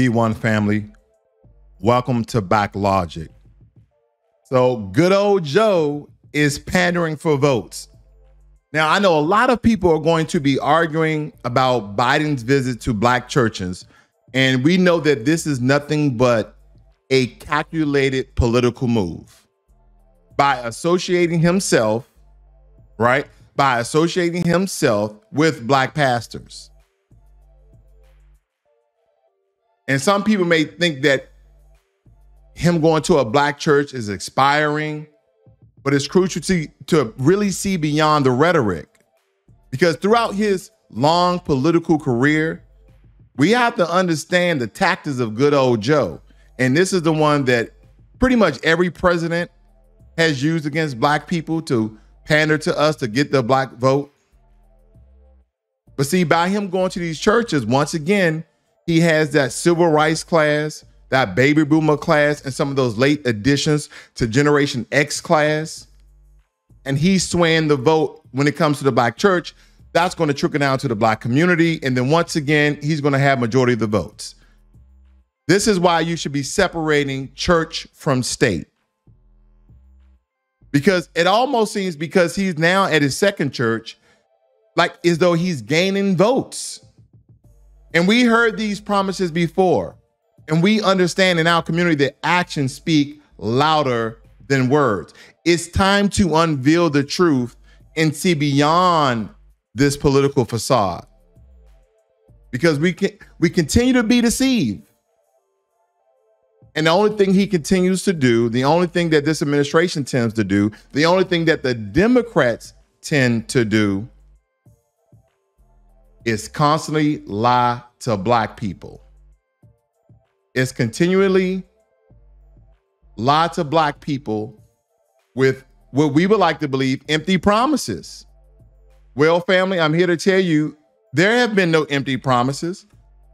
B1 family, welcome to Blacklogic. So good old Joe is pandering for votes. Now, I know a lot of people are going to be arguing about Biden's visit to black churches, and we know that this is nothing but a calculated political move by associating himself, right? By associating himself with black pastors. And some people may think that him going to a black church is expiring, but it's crucial to really see beyond the rhetoric, because throughout his long political career, we have to understand the tactics of good old Joe. And this is the one that pretty much every president has used against black people to pander to us to get the black vote. But see, by him going to these churches, once again, he has that civil rights class, that baby boomer class, and some of those late additions to Generation X class. And he's swaying the vote when it comes to the black church. That's going to trickle down to the black community. And then once again, he's going to have majority of the votes. This is why you should be separating church from state. Because it almost seems, because he's now at his second church, like as though he's gaining votes. And we heard these promises before. And we understand in our community that actions speak louder than words. It's time to unveil the truth and see beyond this political facade. Because we continue to be deceived. And the only thing he continues to do, the only thing that this administration tends to do, the only thing that the Democrats tend to do is constantly lie to black people. It's continually lie to black people with what we would like to believe empty promises. Well, family, I'm here to tell you there have been no empty promises.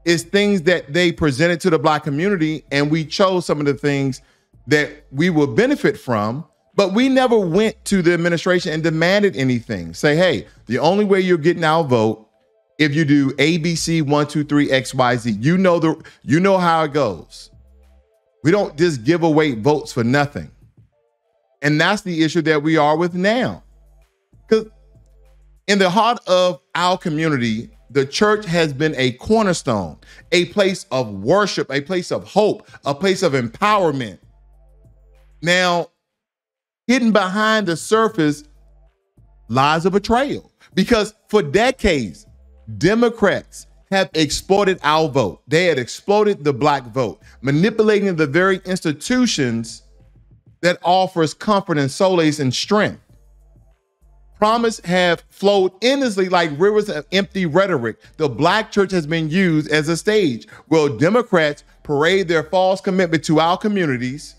It's things that they presented to the black community, and we chose some of the things that we will benefit from, but we never went to the administration and demanded anything. Say, hey, the only way you're getting our vote if you do ABC 1, 2, 3, X, Y, Z. You know how it goes. We don't just give away votes for nothing. And that's the issue that we are with now. Because in the heart of our community, the church has been a cornerstone, a place of worship, a place of hope, a place of empowerment. Now, hidden behind the surface lies a betrayal, because for decades, Democrats have exploited our vote. They had exploited the black vote, manipulating the very institutions that offers comfort and solace and strength. Promise have flowed endlessly like rivers of empty rhetoric. The black church has been used as a stage. Well, Democrats parade their false commitment to our communities,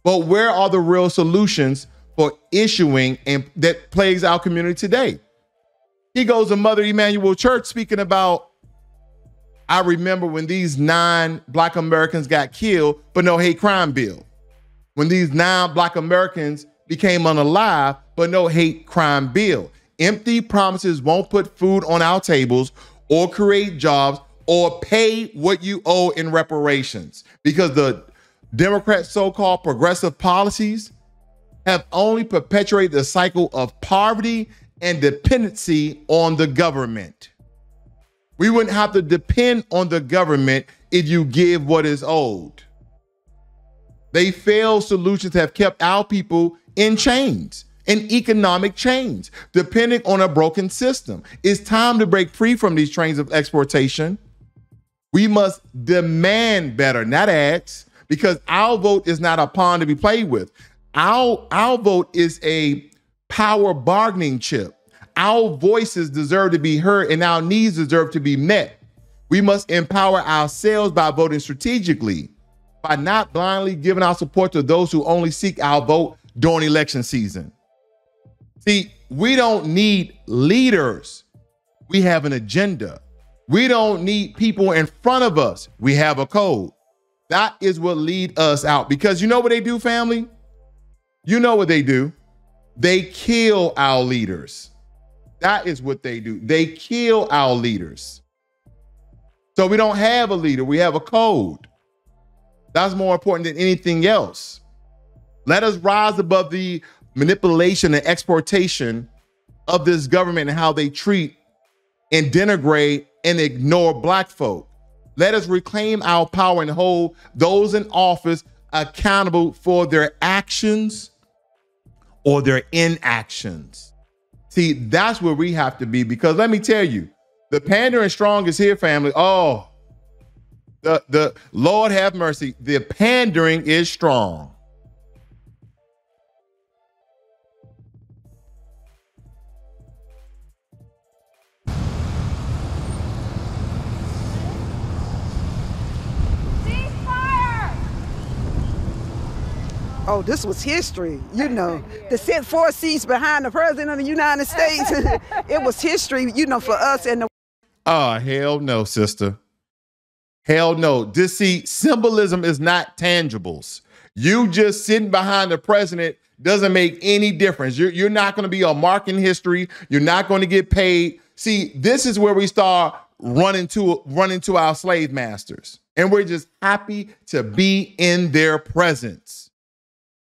but where are the real solutions for issuing and that plagues our community today? He goes to Mother Emanuel Church speaking about, I remember when these 9 black Americans got killed, but no hate crime bill. When these 9 black Americans became unalive, but no hate crime bill. Empty promises won't put food on our tables or create jobs or pay what you owe in reparations, because the Democrats' so-called progressive policies have only perpetuated the cycle of poverty and dependency on the government. We wouldn't have to depend on the government if you give what is owed. They failed solutions have kept our people in chains, in economic chains, depending on a broken system. It's time to break free from these trains of exploitation. We must demand better, not ask, because our vote is not a pawn to be played with. Our vote is a power bargaining chip. Our voices deserve to be heard and our needs deserve to be met. We must empower ourselves by voting strategically, by not blindly giving our support to those who only seek our vote during election season. See, we don't need leaders. We have an agenda. We don't need people in front of us. We have a code. That is what lead us out. Because you know what they do, family? You know what they do. They kill our leaders. That is what they do. They kill our leaders. So we don't have a leader, we have a code. That's more important than anything else. Let us rise above the manipulation and exploitation of this government and how they treat and denigrate and ignore Black folk. Let us reclaim our power and hold those in office accountable for their actions or their inactions. See, that's where we have to be, because let me tell you, the pandering strong is here, family. Oh, the Lord have mercy. The pandering is strong. Oh, this was history, you know. To sit 4 seats behind the president of the United States, it was history, you know, for us. And oh, hell no, sister. Hell no. This, see, symbolism is not tangibles. You just sitting behind the president doesn't make any difference. You're not going to be a mark in history. You're not going to get paid. See, this is where we start running to our slave masters. And we're just happy to be in their presence.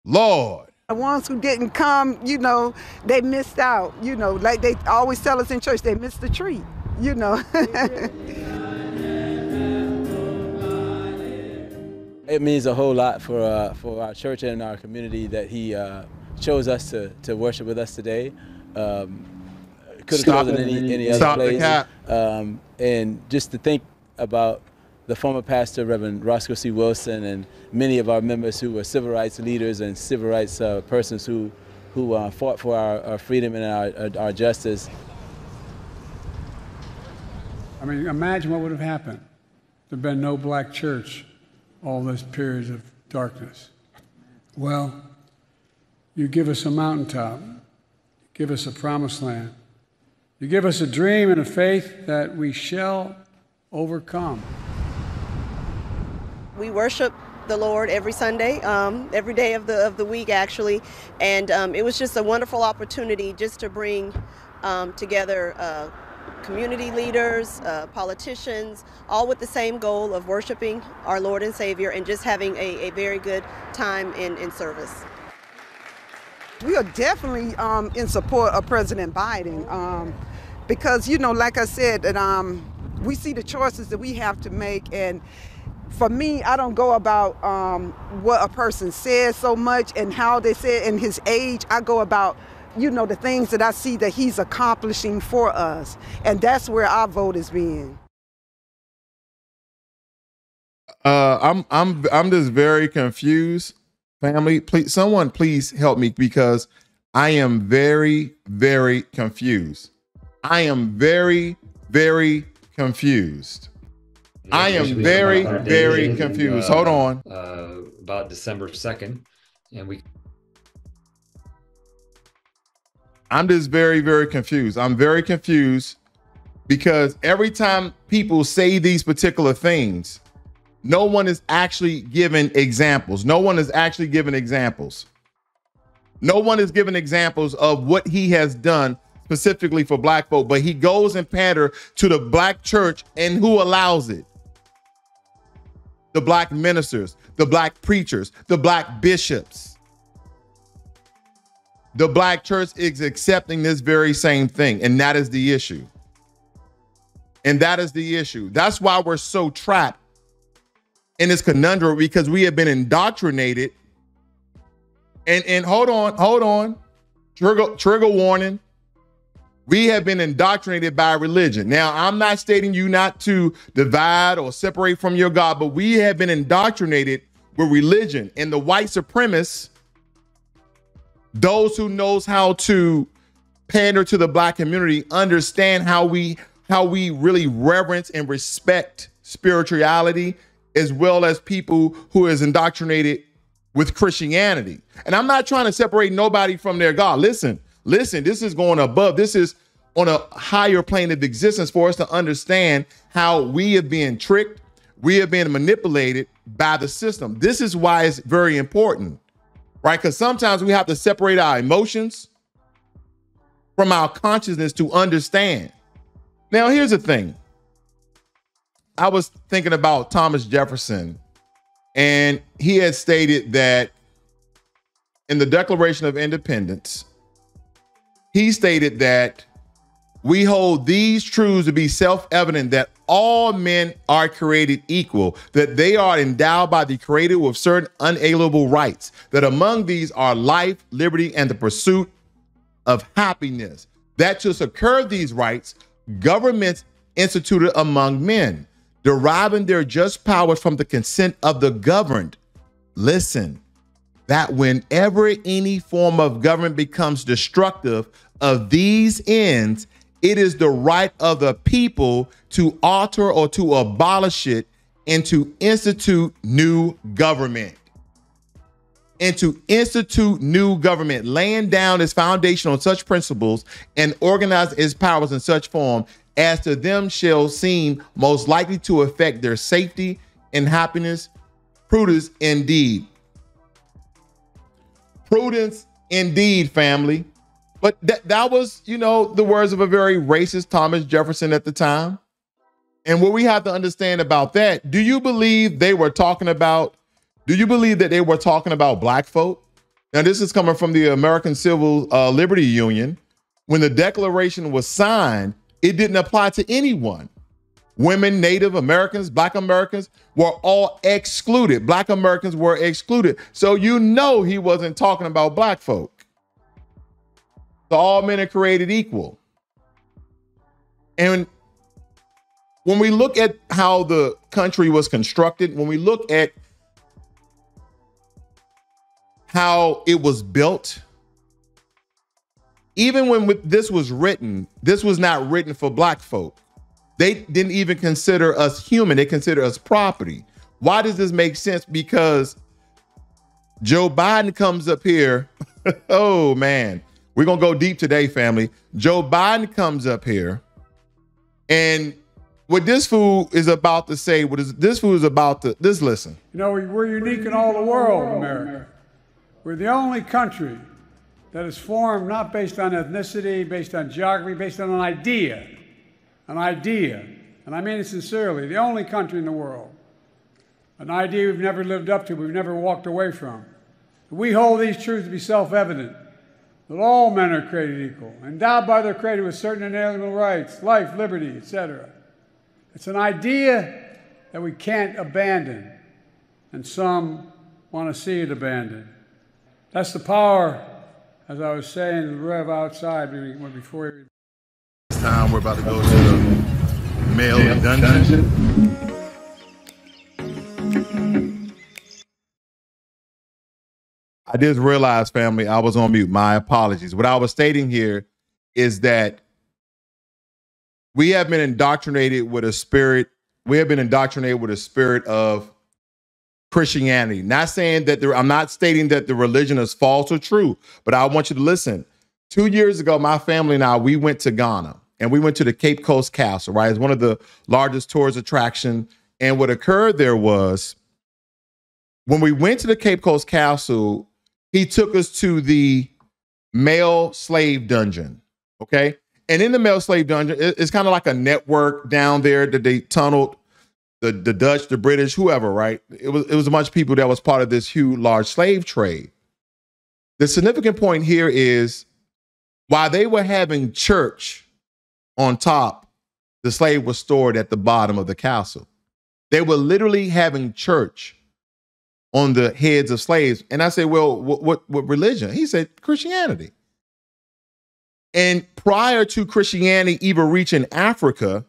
Lord. The ones who didn't come, you know, they missed out, you know, like they always tell us in church, they missed the treat, you know. It means a whole lot for our church and our community that he chose us to worship with us today. Could have chosen any other place. And just to think about the former pastor, Reverend Roscoe C. Wilson, and many of our members who were civil rights leaders and civil rights persons who fought for our freedom and our justice. I mean, imagine what would have happened. There'd been no Black church all those periods of darkness. Well, you give us a mountaintop, you give us a promised land, you give us a dream and a faith that we shall overcome. We worship the Lord every Sunday, every day of the week actually, and it was just a wonderful opportunity just to bring together community leaders, politicians, all with the same goal of worshiping our Lord and Savior and just having a very good time in service. We are definitely in support of President Biden because, you know, like I said, that we see the choices that we have to make, and for me, I don't go about what a person says so much and how they say it in his age. I go about, you know, the things that I see that he's accomplishing for us. And that's where our vote is being. I'm just very confused. Family, please, someone please help me, because I am very, very confused. I am very, very confused. I am very, very confused. Hold on. About December 2nd. And I'm just very, very confused. I'm very confused because every time people say these particular things, no one is actually given examples. No one is actually given examples. No one is given examples of what he has done specifically for Black folk, but he goes and pander to the Black church, and who allows it? The Black ministers, the Black preachers, the Black bishops. The Black church is accepting this very same thing, and that is the issue. And that is the issue. That's why we're so trapped in this conundrum, because we have been indoctrinated. And hold on, trigger warning. We have been indoctrinated by religion. Now, I'm not stating you not to divide or separate from your God, but we have been indoctrinated with religion. And the white supremacists, those who knows how to pander to the Black community, understand how we really reverence and respect spirituality, as well as people who is indoctrinated with Christianity. And I'm not trying to separate nobody from their God. Listen, this is going above. This is on a higher plane of existence for us to understand how we have been tricked. We have been manipulated by the system. This is why it's very important, right? Because sometimes we have to separate our emotions from our consciousness to understand. Now, here's the thing. I was thinking about Thomas Jefferson, and he had stated that in the Declaration of Independence, he stated that we hold these truths to be self-evident, that all men are created equal, that they are endowed by the Creator with certain unalienable rights, that among these are life, liberty, and the pursuit of happiness. That to secure these rights, governments instituted among men, deriving their just powers from the consent of the governed. Listen, that whenever any form of government becomes destructive of these ends, it is the right of the people to alter or to abolish it and to institute new government. And to institute new government, laying down its foundation on such principles and organize its powers in such form as to them shall seem most likely to affect their safety and happiness. Prudence indeed. Prudence indeed, family. But that was, you know, the words of a very racist Thomas Jefferson at the time. And what we have to understand about that, do you believe that they were talking about black folk? Now, this is coming from the American Civil Liberty Union. When the Declaration was signed, it didn't apply to anyone. Women, Native Americans, Black Americans were all excluded. Black Americans were excluded. So you know he wasn't talking about black folk. So all men are created equal. And when we look at how the country was constructed, when we look at how it was built, even when this was written, this was not written for black folk. They didn't even consider us human. They consider us property. Why does this make sense? Because Joe Biden comes up here. Oh, man. We're going to go deep today, family. Joe Biden comes up here, and what this fool is about to say, listen. You know, we're unique in all the world, America. We're the only country that is formed not based on ethnicity, based on geography, based on an idea. An idea. And I mean it sincerely. The only country in the world. An idea we've never lived up to, we've never walked away from. We hold these truths to be self-evident, that all men are created equal, endowed by their Creator with certain inalienable rights, life, liberty, etc. It's an idea that we can't abandon, and some want to see it abandoned. That's the power, as I was saying to the Rev outside before he... This time we're about to go to the male dungeon. I just realized, family, I was on mute. My apologies. What I was stating here is that we have been indoctrinated with a spirit. We have been indoctrinated with a spirit of Christianity. Not saying that I'm not stating that the religion is false or true, but I want you to listen. 2 years ago, my family and I, we went to Ghana, and we went to the Cape Coast Castle, right? It's one of the largest tourist attractions. And what occurred there was, when we went to the Cape Coast Castle, he took us to the male slave dungeon, okay? And in the male slave dungeon, it's kind of like a network down there that they tunneled the Dutch, the British, whoever, right? It was a bunch of people that was part of this huge, large slave trade. The significant point here is, while they were having church on top, the slave was stored at the bottom of the castle. They were literally having church on the heads of slaves. And I said, well, what religion? He said, Christianity. And prior to Christianity even reaching Africa,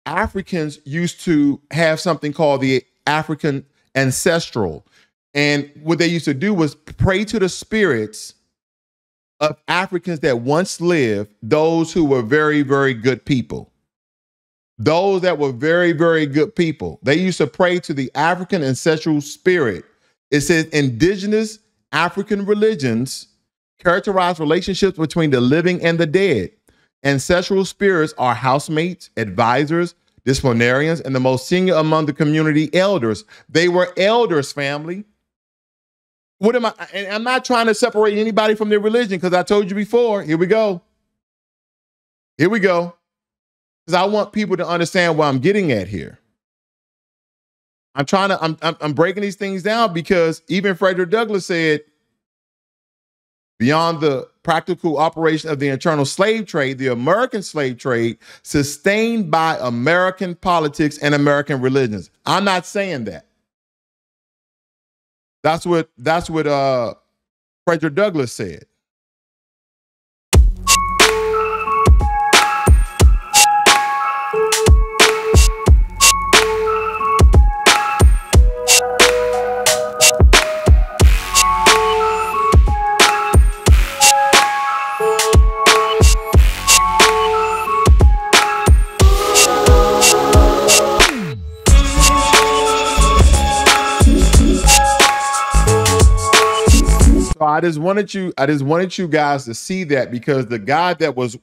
Africans used to have something called the African ancestral. And what they used to do was pray to the spirits of Africans that once lived, those who were very, very good people. Those that were very, very good people. They used to pray to the African ancestral spirit. It says indigenous African religions characterize relationships between the living and the dead. Ancestral spirits are housemates, advisors, disciplinarians, and the most senior among the community, elders. They were elders, family. What am I? And I'm not trying to separate anybody from their religion, because I told you before. Here we go. because I want people to understand what I'm getting at here. I'm breaking these things down because even Frederick Douglass said, beyond the practical operation of the internal slave trade, the American slave trade sustained by American politics and American religions. I'm not saying that. That's what Frederick Douglass said. So I just wanted you guys to see that, because the guy that was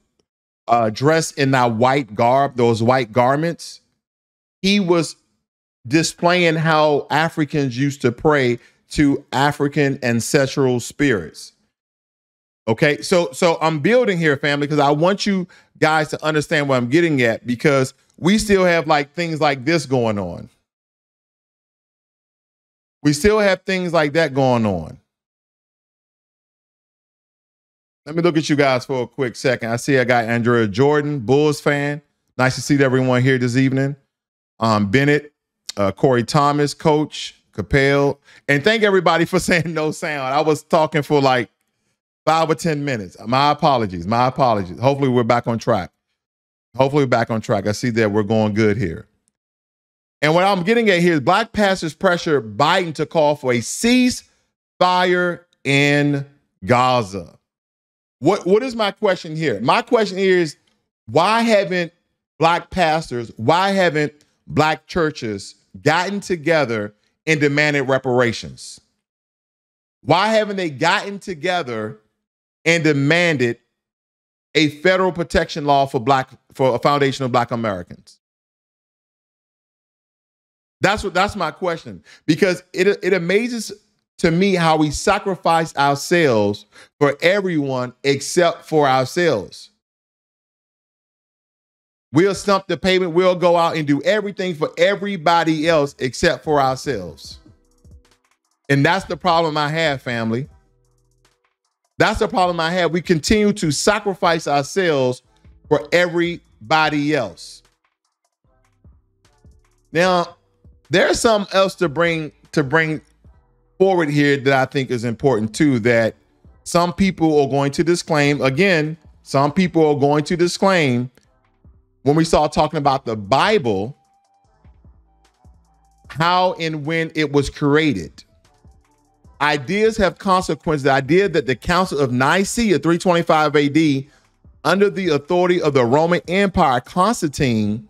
dressed in that white garb, those white garments, he was displaying how Africans used to pray to African ancestral spirits. Okay, so I'm building here, family, because I want you guys to understand what I'm getting at, because we still have like things like this going on. We still have things like that going on. Let me look at you guys for a quick second. I see I got Andrea Jordan, Bulls fan. Nice to see everyone here this evening. Bennett, Corey Thomas, Coach Capel, and thank everybody for saying no sound. I was talking for like 5 or 10 minutes. My apologies. My apologies. Hopefully we're back on track. Hopefully we're back on track. I see that we're going good here. And what I'm getting at here is black pastors pressure Biden to call for a ceasefire in Gaza. What is my question here? My question here is, why haven't black pastors, why haven't black churches gotten together and demanded reparations? Why haven't they gotten together and demanded a federal protection law for a foundation of black Americans? That's my question, because it amazes to me how we sacrifice ourselves for everyone except for ourselves. We'll stump the pavement. We'll go out and do everything for everybody else except for ourselves. And that's the problem I have, family. That's the problem I have. We continue to sacrifice ourselves for everybody else. Now, there's something else to bring forward here that I think is important too, that some people are going to disclaim. Again, some people are going to disclaim when we start talking about the Bible, how and when it was created. Ideas have consequences. The idea that the Council of Nicaea 325 AD, under the authority of the Roman Empire, Constantine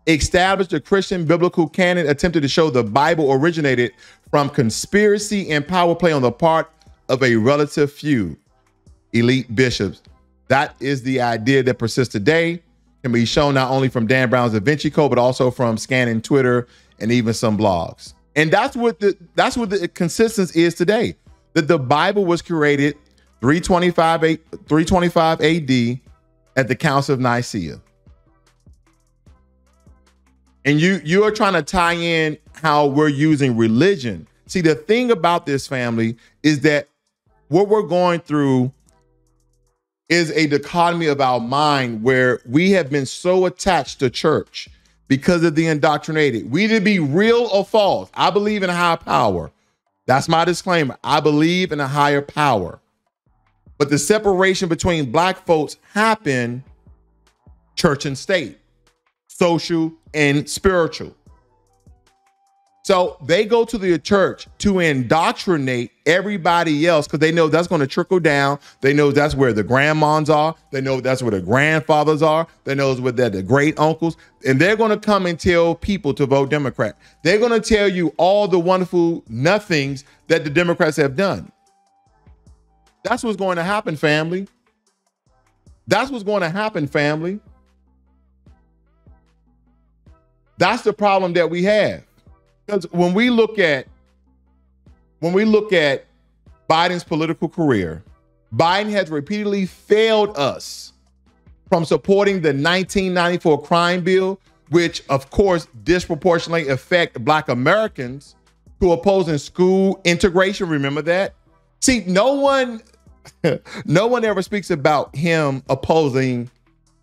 established a Christian biblical canon, attempted to show the Bible originated from conspiracy and power play on the part of a relative few elite bishops. That is the idea that persists today. Can be shown not only from Dan Brown's Da Vinci Code, but also from scanning Twitter and even some blogs. And that's what the consistency is today. That the Bible was created 325 AD at the Council of Nicaea. And you are trying to tie in how we're using religion. See, the thing about this, family, is that what we're going through is a dichotomy of our mind where we have been so attached to church because of the indoctrinated. We either be real or false. I believe in a higher power. That's my disclaimer. I believe in a higher power. But the separation between black folks happened church and state, social and spiritual. So they go to the church to indoctrinate everybody else because they know that's going to trickle down. They know that's where the grandmoms are. They know that's where the grandfathers are. They know where the great uncles. And they're going to come and tell people to vote Democrat. They're going to tell you all the wonderful nothings that the Democrats have done. That's what's going to happen, family. That's what's going to happen, family. That's the problem that we have. Because when we look at Biden's political career, Biden has repeatedly failed us from supporting the 1994 crime bill, which of course disproportionately affect Black Americans, to opposing school integration. Remember that? See, no one ever speaks about him opposing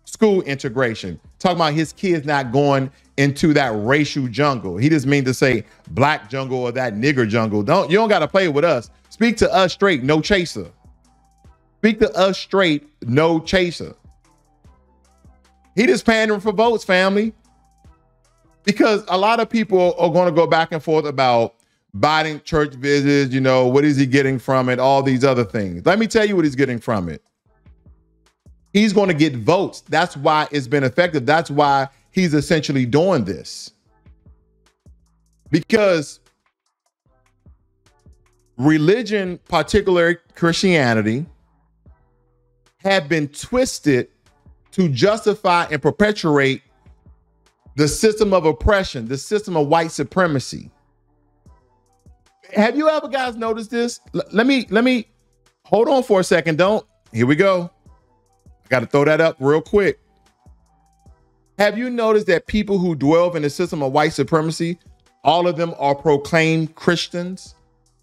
school integration, talking about his kids not going into that racial jungle. He just means to say black jungle or that nigger jungle. You don't got to play with us. Speak to us straight, no chaser. Speak to us straight, no chaser. He just pandering for votes, family. Because a lot of people are going to go back and forth about Biden church visits, you know, what is he getting from it, all these other things. Let me tell you what he's getting from it. He's going to get votes. That's why it's been effective. That's why he's essentially doing this. Because religion, particularly Christianity, have been twisted to justify and perpetuate the system of oppression, the system of white supremacy. Have you ever guys noticed this? Let me hold on for a second. Here we go. I got to throw that up real quick. Have you noticed that people who dwell in the system of white supremacy, all of them are proclaimed Christians?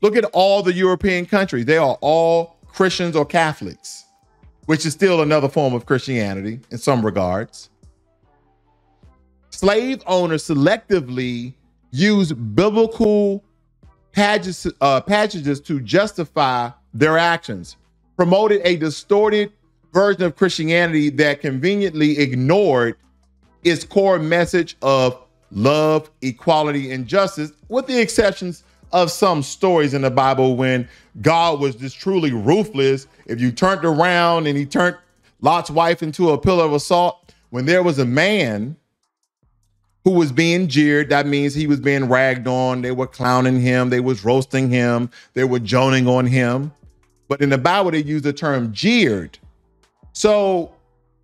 Look at all the European countries. They are all Christians or Catholics, which is still another form of Christianity in some regards. Slave owners selectively use biblical passages to justify their actions, promoted a distorted version of Christianity that conveniently ignored its core message of love, equality, and justice, with the exceptions of some stories in the Bible when God was just truly ruthless. If you turned around and he turned Lot's wife into a pillar of salt, when there was a man who was being jeered, that means he was being ragged on. They were clowning him. They was roasting him. They were joning on him. But in the Bible, they use the term jeered. So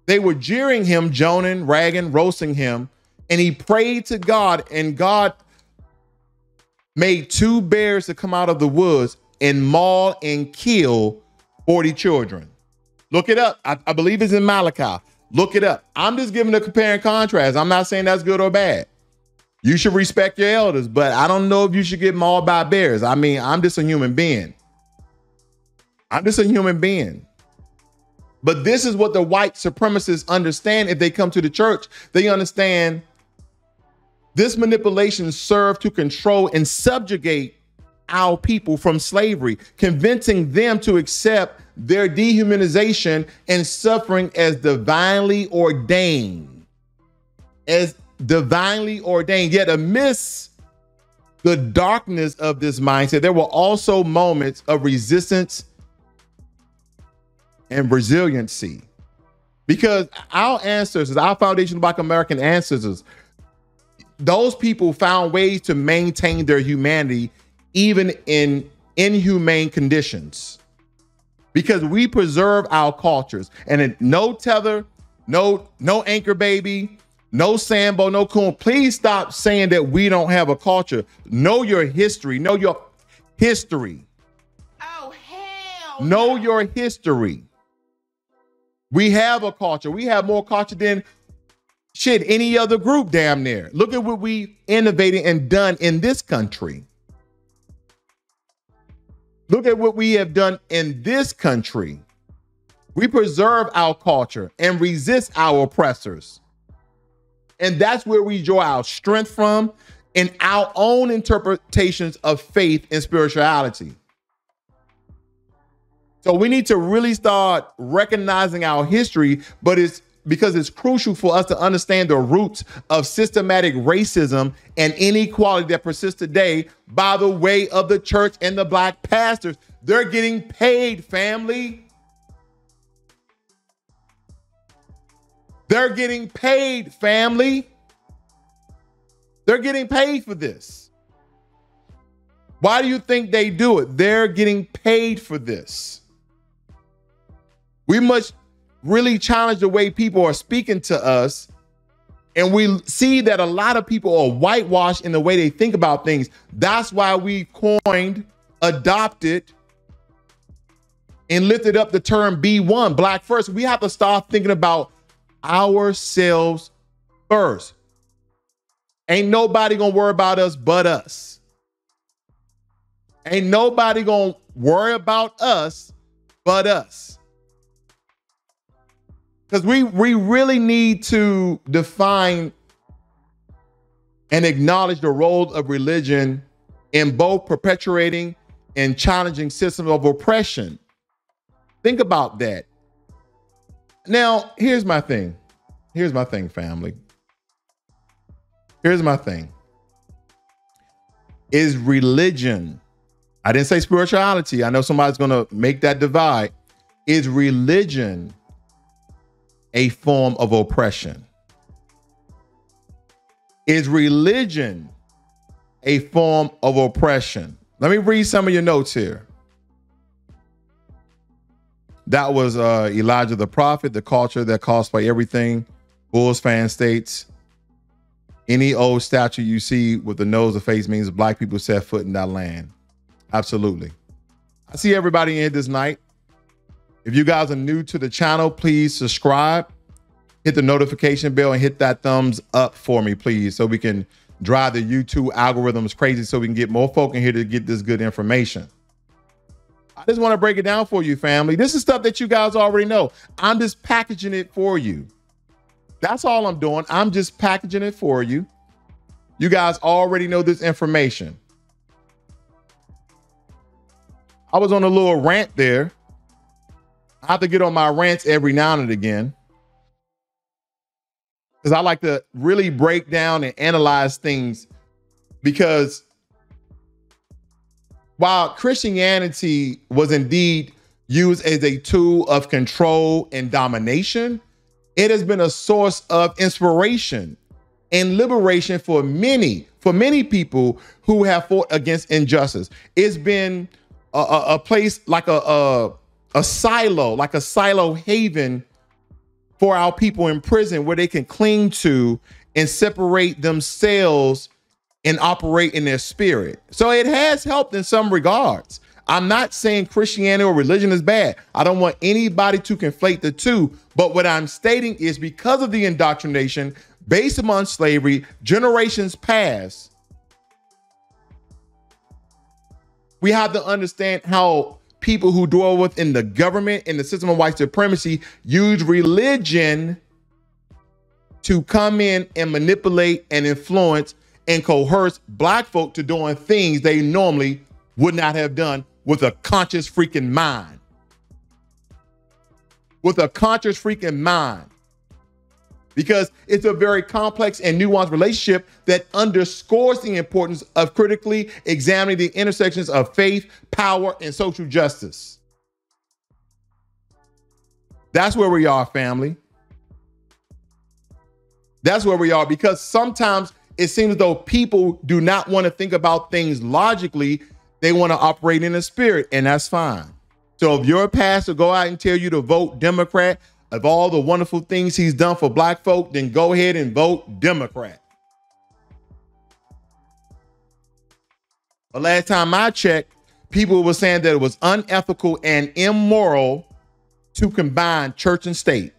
they were jeering him, joning, ragging, roasting him. And he prayed to God, and God made 2 bears to come out of the woods and maul and kill 40 children. Look it up. I believe it's in Malachi. Look it up. I'm just giving a compare and contrast. I'm not saying that's good or bad. You should respect your elders, but I don't know if you should get mauled by bears. I mean, I'm just a human being. I'm just a human being. But this is what the white supremacists understand if they come to the church. They understand this manipulation served to control and subjugate our people from slavery, convincing them to accept their dehumanization and suffering as divinely ordained. As divinely ordained. Yet amidst the darkness of this mindset, there were also moments of resistance and resiliency. Because our ancestors, our foundational Black American ancestors, those people found ways to maintain their humanity even in inhumane conditions. Because we preserve our cultures, and no tether, no anchor baby, no Sambo, no coon. Please stop saying that we don't have a culture. Know your history. Know your history. Oh, hell. Know your history. We have a culture. We have more culture than any other group damn near. Look at what we innovated and done in this country. Look at what we have done in this country. We preserve our culture and resist our oppressors. And that's where we draw our strength from in our own interpretations of faith and spirituality. So we need to really start recognizing our history, but it's because it's crucial for us to understand the roots of systematic racism and inequality that persists today by the way of the church and the Black pastors. They're getting paid, family. They're getting paid, family. They're getting paid for this. Why do you think they do it? They're getting paid for this. We must really challenge the way people are speaking to us. And we see that a lot of people are whitewashed in the way they think about things. That's why we coined, adopted, and lifted up the term B1, Black First. We have to start thinking about ourselves first. Ain't nobody gonna worry about us but us. Ain't nobody gonna worry about us but us. Because we really need to define and acknowledge the role of religion in both perpetuating and challenging systems of oppression. Think about that. Now, here's my thing. Here's my thing, family. Here's my thing. Is religion, I didn't say spirituality. I know somebody's going to make that divide. Is religion a form of oppression? Is religion a form of oppression? Let me read some of your notes here. That was Elijah the prophet, the culture that cosplay everything. Bulls fan states, any old statue you see with the nose or face means black people set foot in that land. Absolutely. I see everybody in here this night. If you guys are new to the channel, please subscribe, hit the notification bell, and hit that thumbs up for me, please, so we can drive the YouTube algorithms crazy so we can get more folk in here to get this good information. I just want to break it down for you, family. This is stuff that you guys already know. I'm just packaging it for you. That's all I'm doing. I'm just packaging it for you. You guys already know this information. I was on a little rant there. I have to get on my rants every now and again, because I like to really break down and analyze things, because while Christianity was indeed used as a tool of control and domination, it has been a source of inspiration and liberation for many people who have fought against injustice. It's been a place like a silo haven for our people in prison, where they can cling to and separate themselves and operate in their spirit. So it has helped in some regards. I'm not saying Christianity or religion is bad. I don't want anybody to conflate the two. But what I'm stating is, because of the indoctrination based upon slavery, generations past, we have to understand how people who dwell within the government and the system of white supremacy use religion to come in and manipulate and influence and coerce black folk to doing things they normally would not have done with a conscious freaking mind. With a conscious freaking mind. Because it's a very complex and nuanced relationship that underscores the importance of critically examining the intersections of faith, power, and social justice. That's where we are, family. That's where we are, because sometimes it seems as though people do not want to think about things logically. They want to operate in the spirit, and that's fine. So if your pastor go out and tell you to vote Democrat, of all the wonderful things he's done for black folk, then go ahead and vote Democrat. The last time I checked, people were saying that it was unethical and immoral to combine church and state.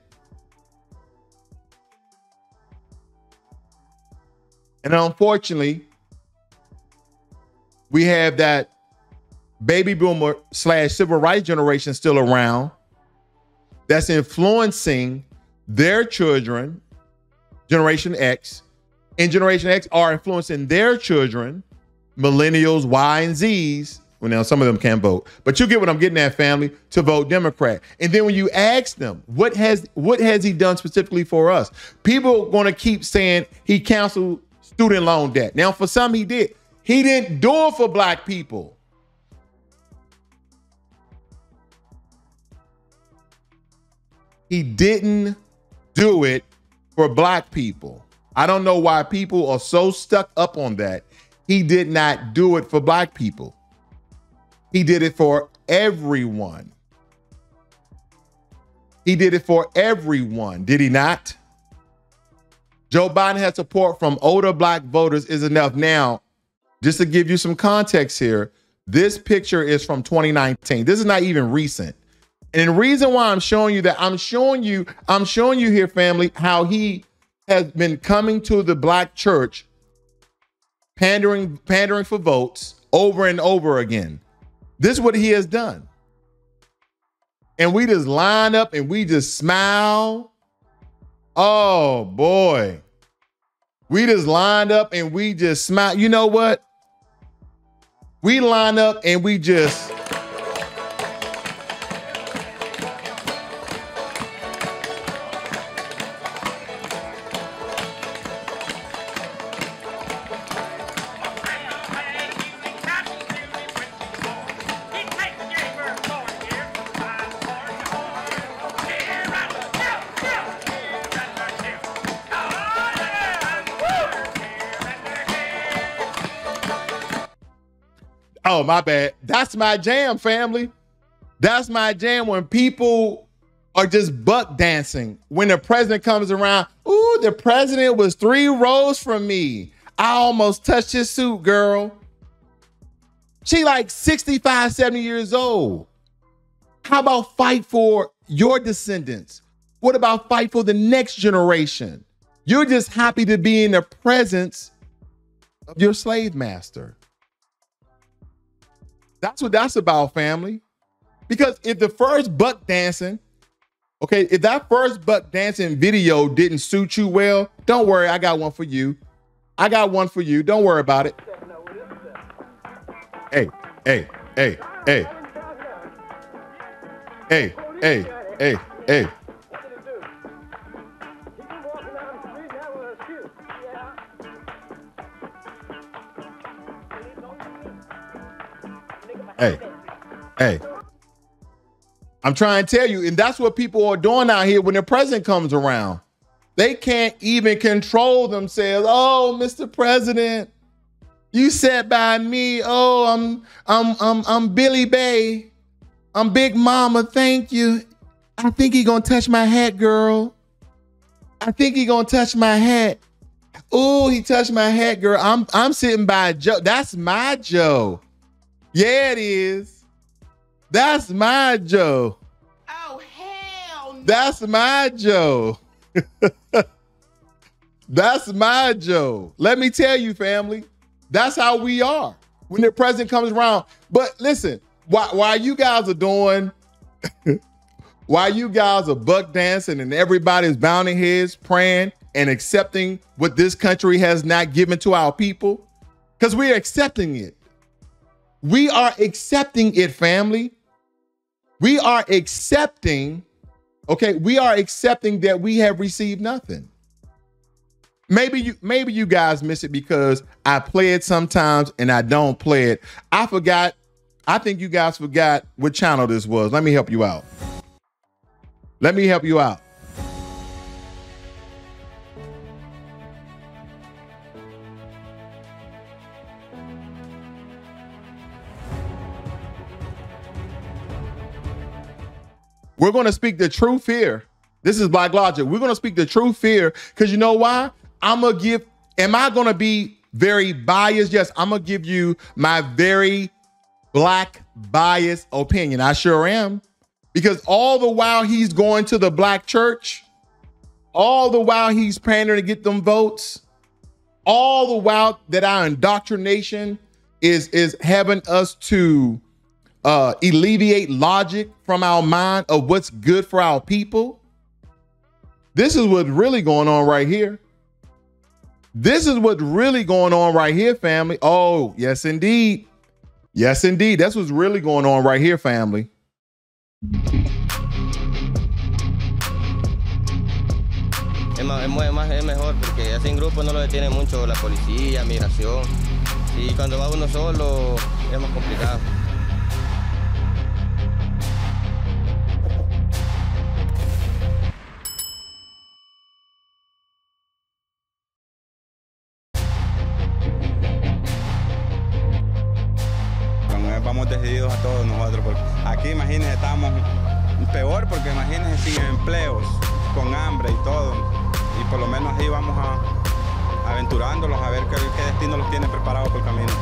And unfortunately, we have that baby boomer / civil rights generation still around that's influencing their children, Generation X, and Generation X are influencing their children, millennials, Y, and Zs. Well, now some of them can't vote, but you get what I'm getting at, family, to vote Democrat. And then when you ask them, what has he done specifically for us? People are going to keep saying he canceled student loan debt. Now, for some, he did. He didn't do it for black people. He didn't do it for black people. I don't know why people are so stuck up on that. He did not do it for black people. He did it for everyone. He did it for everyone, did he not? Joe Biden had support from older black voters is enough. Now, just to give you some context here, this picture is from 2019. This is not even recent. And the reason why I'm showing you that, I'm showing you here, family, how he has been coming to the black church, pandering for votes over and over again. This is what he has done. And we just line up and we just smile. Oh boy. We just lined up and we just smile. You know what? We line up and we just oh, my bad. That's my jam, family. That's my jam when people are just buck dancing. When the president comes around, ooh, the president was 3 rows from me. I almost touched his suit, girl. She like 65, 70 years old. How about fight for your descendants? What about fight for the next generation? You're just happy to be in the presence of your slave master. That's what that's about, family. Because if the first buck dancing, okay, if that first buck dancing video didn't suit you well, don't worry, I got one for you. I got one for you. Don't worry about it. Hey, hey, hey, hey. Hey, hey, hey, hey. Hey, hey, I'm trying to tell you, and that's what people are doing out here when the president comes around. They can't even control themselves. Oh, Mr. President, you sat by me. Oh, I'm Billy Bay. I'm Big Mama. Thank you. I think he gonna touch my hat, girl. I think he gonna touch my hat. Oh, he touched my hat, girl. I'm sitting by Joe. That's my Joe. Yeah, it is. That's my Joe. Oh, hell no. That's my Joe. That's my Joe. Let me tell you, family, that's how we are when the president comes around. But listen, while you guys are doing, while you guys are buck dancing and everybody's bowing their heads, praying and accepting what this country has not given to our people, because we are accepting it. We are accepting it, family. We are accepting, okay, we are accepting that we have received nothing. Maybe you guys miss it because I play it sometimes and I don't play it. I forgot. I think you guys forgot what channel this was. Let me help you out. Let me help you out. We're going to speak the truth here. This is Blacklogic. We're going to speak the truth here because you know why? Am I going to be very biased? Yes, I'm going to give you my very black biased opinion. I sure am. Because all the while he's going to the black church, all the while he's pandering to get them votes, all the while that our indoctrination is having us to alleviate logic from our mind of what's good for our people. This is what's really going on right here. This is what's really going on right here, family. Oh, yes, indeed. Yes, indeed. That's what's really going on right here, family. Es mejor porque así en grupo no lo detiene mucho la policía, migración. Y cuando va uno solo es más complicado. Vamos decididos a todos nosotros, porque aquí imagínense estamos peor porque imagínense sin empleos, con hambre y todo, y por lo menos ahí vamos aventurándolos a ver qué destino los tiene preparados por el camino.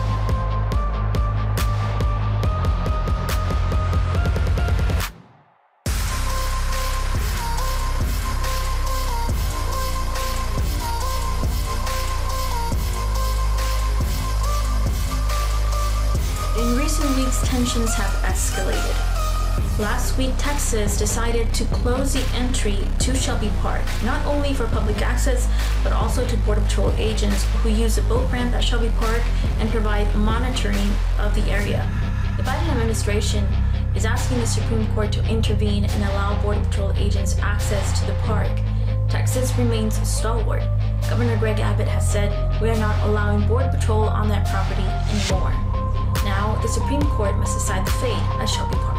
recent weeks, tensions have escalated. Last week, Texas decided to close the entry to Shelby Park, not only for public access, but also to Border Patrol agents who use the boat ramp at Shelby Park and provide monitoring of the area. The Biden administration is asking the Supreme Court to intervene and allow Border Patrol agents access to the park. Texas remains stalwart. Governor Greg Abbott has said, "We are not allowing Border Patrol on that property anymore." Now, the Supreme Court must decide the fate at Shelby Park.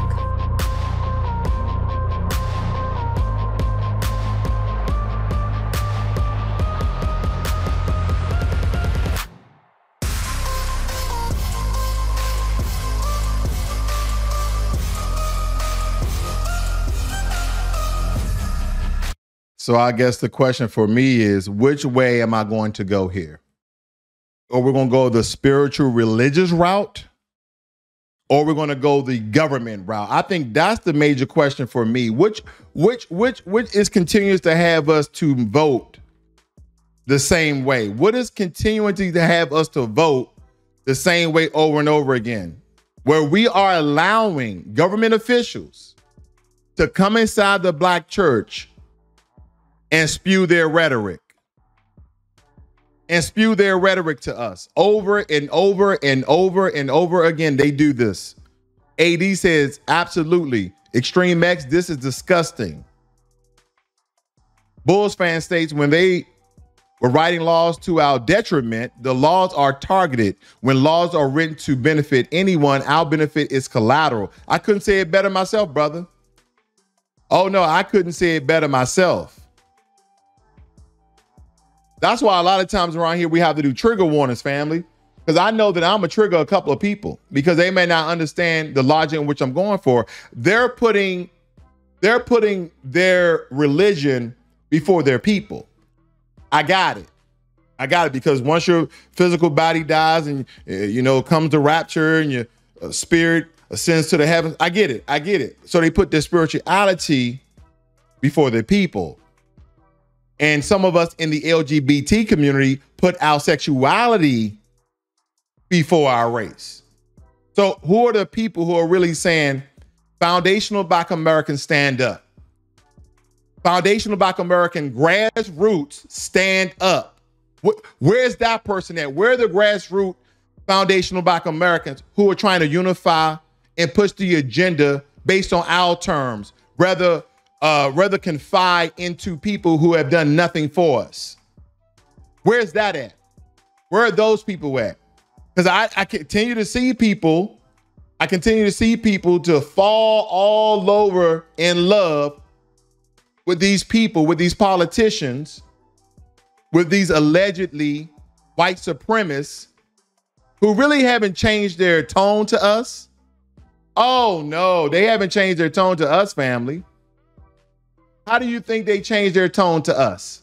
So I guess the question for me is, which way am I going to go here? Or we're going to go the spiritual religious route, or we're going to go the government route? I think that's the major question for me. Which is continues to have us to vote the same way? What is continuing to have us to vote the same way over and over again? Where we are allowing government officials to come inside the black church and spew their rhetoric. And spew their rhetoric to us over and over and over and over again. They do this. AD says, absolutely. Extreme X, this is disgusting. Bulls fan states, when they were writing laws to our detriment, the laws are targeted. When laws are written to benefit anyone, our benefit is collateral. I couldn't say it better myself, brother. Oh no, I couldn't say it better myself. That's why a lot of times around here we have to do trigger warnings, family, because I know that I'm gonna trigger a couple of people because they may not understand the logic in which I'm going for. They're putting their religion before their people. I got it because once your physical body dies and comes the rapture and your spirit ascends to the heavens, I get it. So they put their spirituality before their people. And some of us in the LGBT community put our sexuality before our race. So who are the people who are really saying, foundational Black Americans stand up? Foundational Black American grassroots stand up. Where's that person at? Where are the grassroots foundational Black Americans who are trying to unify and push the agenda based on our terms, rather confide into people who have done nothing for us? Where's that at? Where are those people at? Because I continue to see people, to fall all over in love with these people, with these politicians, with these allegedly white supremacists who really haven't changed their tone to us. Oh no, they haven't changed their tone to us, family. How do you think they changed their tone to us?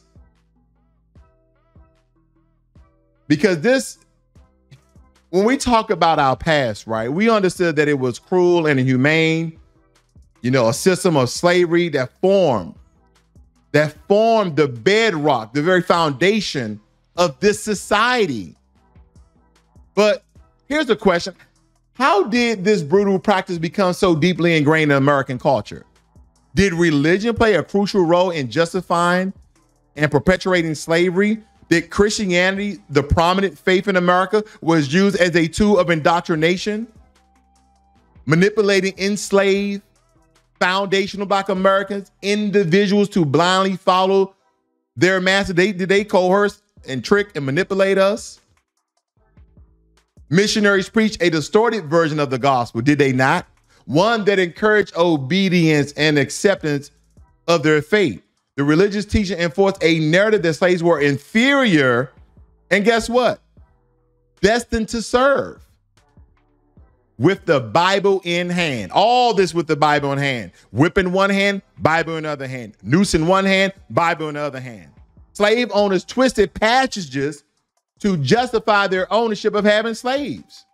Because when we talk about our past, right, we understood that it was cruel and inhumane, a system of slavery that formed the bedrock, the very foundation of this society. But here's the question. How did this brutal practice become so deeply ingrained in American culture? Did religion play a crucial role in justifying and perpetuating slavery? Did Christianity, the prominent faith in America, was used as a tool of indoctrination, manipulating enslaved foundational Black Americans, individuals to blindly follow their master? Did they coerce and trick and manipulate us? Missionaries preached a distorted version of the gospel, did they not? One that encouraged obedience and acceptance of their faith. The religious teaching enforced a narrative that slaves were inferior, and guess what? Destined to serve. With the Bible in hand. All this with the Bible in hand. Whip in one hand, Bible in the other hand. Noose in one hand, Bible in the other hand. Slave owners twisted passages to justify their ownership of having slaves.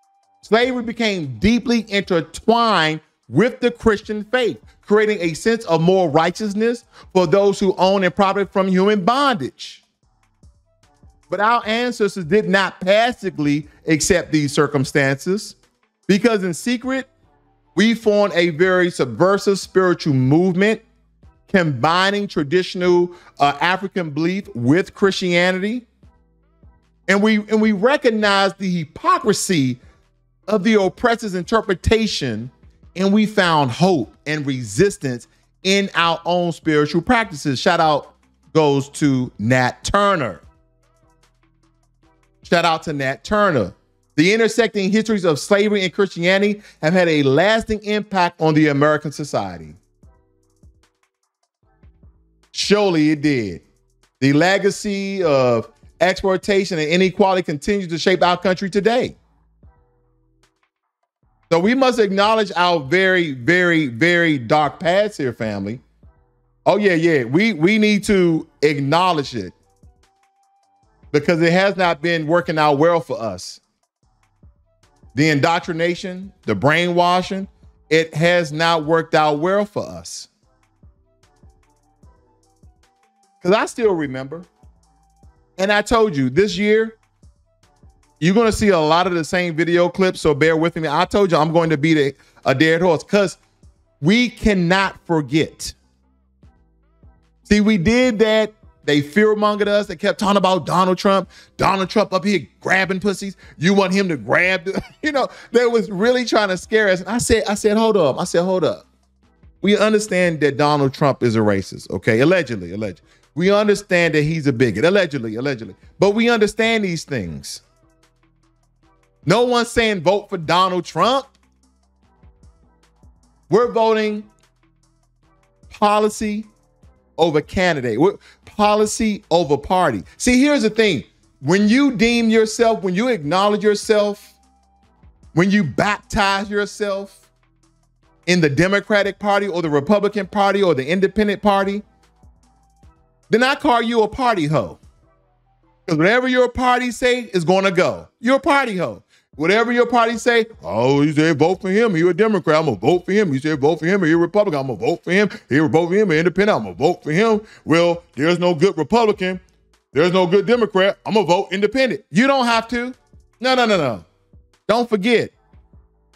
Slavery became deeply intertwined with the Christian faith, creating a sense of moral righteousness for those who own and profit from human bondage. But our ancestors did not passively accept these circumstances. Because in secret, we formed a very subversive spiritual movement combining traditional African belief with Christianity. And we recognize the hypocrisy of the oppressor's interpretation, and we found hope and resistance in our own spiritual practices. Shout out goes to Nat Turner. Shout out to Nat Turner. The intersecting histories of slavery and Christianity have had a lasting impact on the American society. Surely it did. The legacy of exploitation and inequality continues to shape our country today. So we must acknowledge our very, very, very dark past here, family. Oh, yeah. We need to acknowledge it because it has not been working out well for us. The indoctrination, the brainwashing, it has not worked out well for us. Because I still remember, and I told you this year, you're going to see a lot of the same video clips, so bear with me. I told you I'm going to beat a dead horse because we cannot forget. See, we did that. They fear-mongered us. They kept talking about Donald Trump. Donald Trump up here grabbing pussies. You want him to grab, they was really trying to scare us. And I said, hold up. Hold up. We understand that Donald Trump is a racist, okay? Allegedly. We understand that he's a bigot, allegedly. But we understand these things. No one's saying vote for Donald Trump. We're voting policy over candidate. We're policy over party. See, here's the thing. When you deem yourself, when you acknowledge yourself, when you baptize yourself in the Democratic Party or the Republican Party or the Independent Party, then I call you a party hoe. Because whatever your party say is going to go. You're a party hoe. Whatever your party say, oh, he said vote for him. He a Democrat. I'm going to vote for him. He said vote for him. He a Republican. I'm going to vote for him. He a vote for him. An Independent. I'm going to vote for him. Well, there's no good Republican. There's no good Democrat. I'm going to vote Independent. You don't have to. No. Don't forget.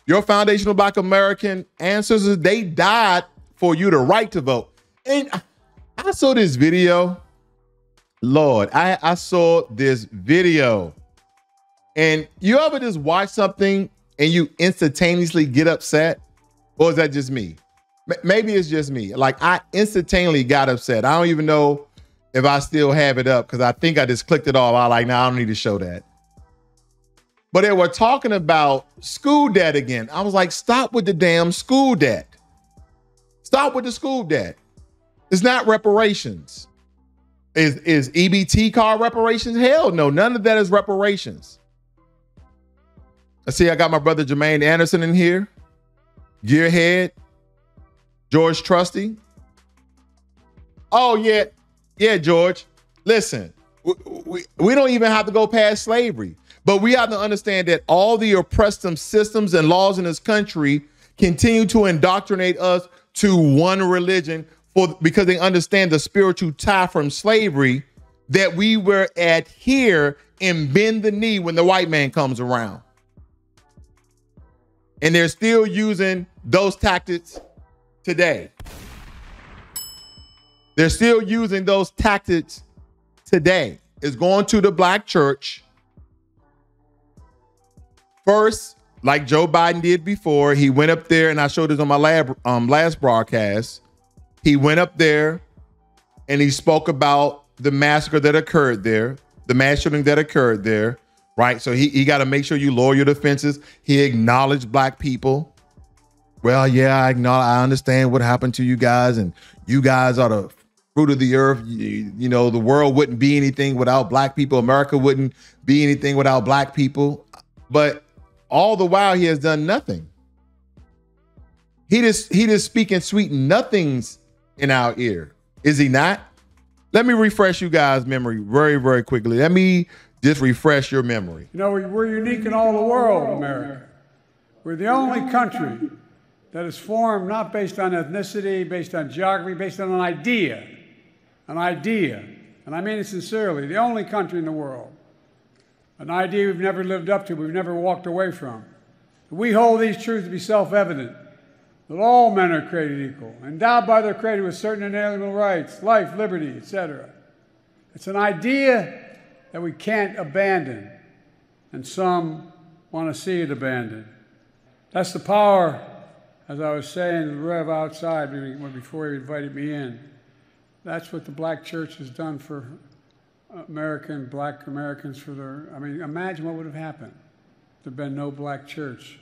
Your foundational Black American ancestors, they died for you the right to vote. And I saw this video. Lord, I saw this video. And you ever just watch something and you instantaneously get upset? Or is that just me? Maybe it's just me. Like, I instantaneously got upset. I don't even know if I still have it up because I think I just clicked it off. I like, nah, I don't need to show that. But they were talking about school debt again. I was like, stop with the damn school debt. Stop with the school debt. It's not reparations. Is EBT called reparations? Hell no, none of that is reparations. I see I got my brother Jermaine Anderson in here. Gearhead. George Trusty. Oh, yeah, George. Listen, we don't even have to go past slavery. But we have to understand that all the oppressive systems and laws in this country continue to indoctrinate us to one religion because they understand the spiritual tie from slavery that we were at here and bend the knee when the white man comes around. And they're still using those tactics today. They're still using those tactics today. It's going to the Black church. First, like Joe Biden did before, he went up there, and I showed this on my last broadcast. He went up there and he spoke about the massacre that occurred there, the mass shooting that occurred there, right? So he got to make sure you lower your defenses. He acknowledged Black people. Well, yeah, I understand what happened to you guys, and you guys are the fruit of the earth. You know, the world wouldn't be anything without Black people. America wouldn't be anything without Black people. But all the while, he has done nothing. He just speaking sweet nothings in our ear. Is he not? Let me refresh you guys' memory very, very quickly. Let me just refresh your memory. You know, we're unique in all the world, America. We're the only country that is formed not based on ethnicity, based on geography, based on an idea. An idea. And I mean it sincerely. The only country in the world. An idea we've never lived up to, we've never walked away from. We hold these truths to be self-evident, that all men are created equal, endowed by their Creator with certain inalienable rights, life, liberty, etc. It's an idea that we can't abandon, and some want to see it abandoned. That's the power, as I was saying to the Rev outside before he invited me in. That's what the black church has done for black Americans for their, I mean, imagine what would have happened if there'd been no black church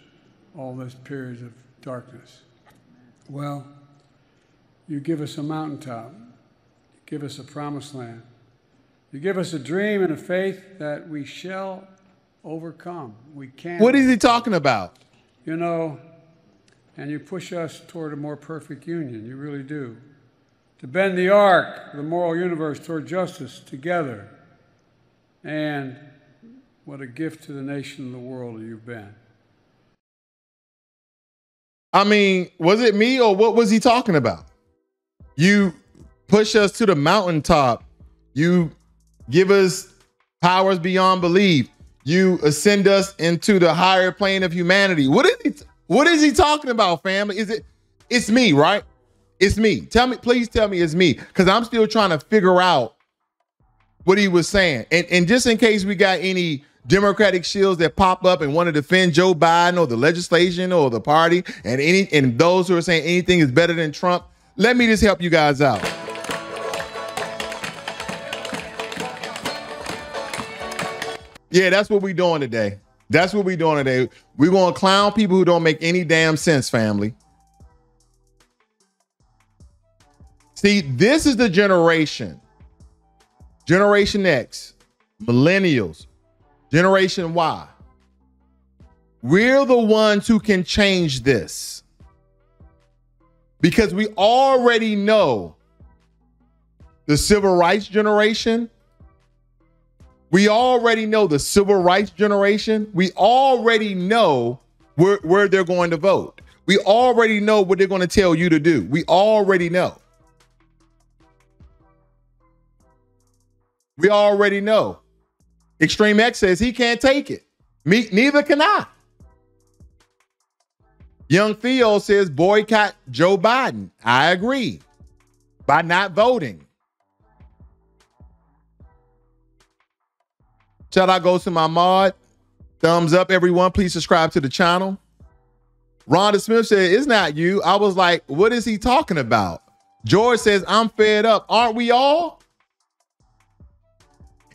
all those periods of darkness. Well, you give us a mountaintop. You give us a promised land. You give us a dream and a faith that we shall overcome. We can. What is he talking about? You know, and you push us toward a more perfect union. You really do. To bend the arc of the moral universe toward justice together. And what a gift to the nation and the world you've been. I mean, was it me or what was he talking about? You push us to the mountaintop. You give us powers beyond belief. You ascend us into the higher plane of humanity. What is he talking about, family? It's me, right? It's me. Please tell me it's me. Because I'm still trying to figure out what he was saying. And just in case we got any Democratic shills that pop up and want to defend Joe Biden or the legislation or the party and those who are saying anything is better than Trump, let me just help you guys out. Yeah, that's what we're doing today. That's what we're doing today. We're going to clown people who don't make any damn sense, family. See, this is the generation. Generation X, millennials, Generation Y. We're the ones who can change this. Because we already know the civil rights generation. We already know the civil rights generation. We already know where they're going to vote. We already know what they're going to tell you to do. We already know. We already know. Extreme X says he can't take it. Neither can I. Young Theo says boycott Joe Biden. I agree. By not voting. Shout out goes to my mod. Thumbs up, everyone. Please subscribe to the channel. Rhonda Smith said, it's not you. I was like, what is he talking about? George says, I'm fed up. Aren't we all?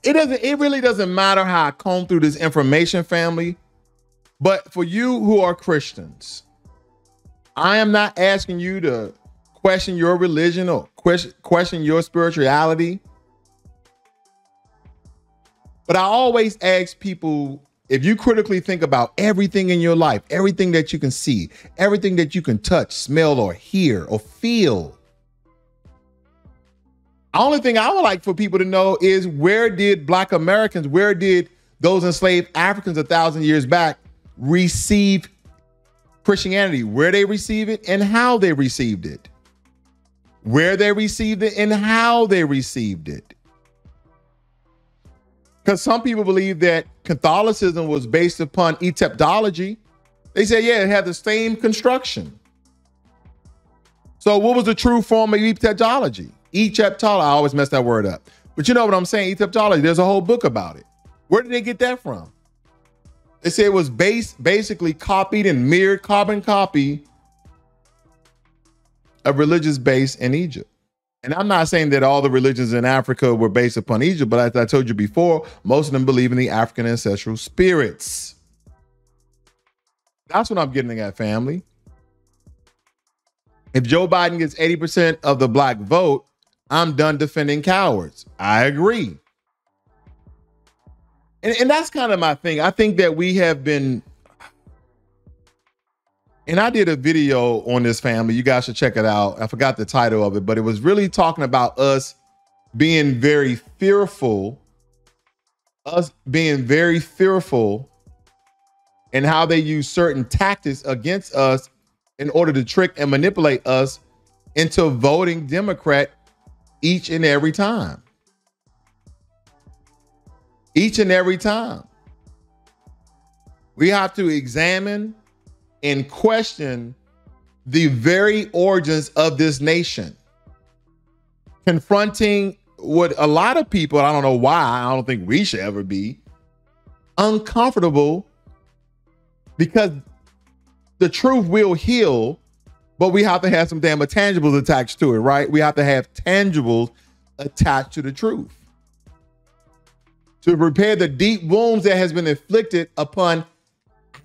It really doesn't matter how I comb through this information, family. But for you who are Christians, I am not asking you to question your religion or question your spirituality. But I always ask people, if you critically think about everything in your life, everything that you can see, everything that you can touch, smell, or hear, or feel, the only thing I would like for people to know is where did Black Americans, where did those enslaved Africans 1,000 years back receive Christianity? Where they received it and how they received it. Where they received it and how they received it. Because some people believe that Catholicism was based upon Egyptology. They say, yeah, it had the same construction. So what was the true form of Egyptology? Egyptology, I always mess that word up. But you know what I'm saying? Egyptology, there's a whole book about it. Where did they get that from? They say it was basically copied and mirrored carbon copy of religious base in Egypt. And I'm not saying that all the religions in Africa were based upon Egypt, but as I told you before, most of them believe in the African ancestral spirits. That's what I'm getting at, family. If Joe Biden gets 80% of the black vote, I'm done defending cowards. I agree. And that's kind of my thing. I think that we have been, and I did a video on this, family. You guys should check it out. I forgot the title of it, but it was really talking about us being very fearful, and how they use certain tactics against us in order to trick and manipulate us into voting Democrat each and every time. Each and every time. We have to examine and question the very origins of this nation. Confronting what a lot of people, I don't know why, I don't think we should ever be uncomfortable, because the truth will heal, but we have to have some damn tangibles attached to it, right? We have to have tangibles attached to the truth to repair the deep wounds that has been inflicted upon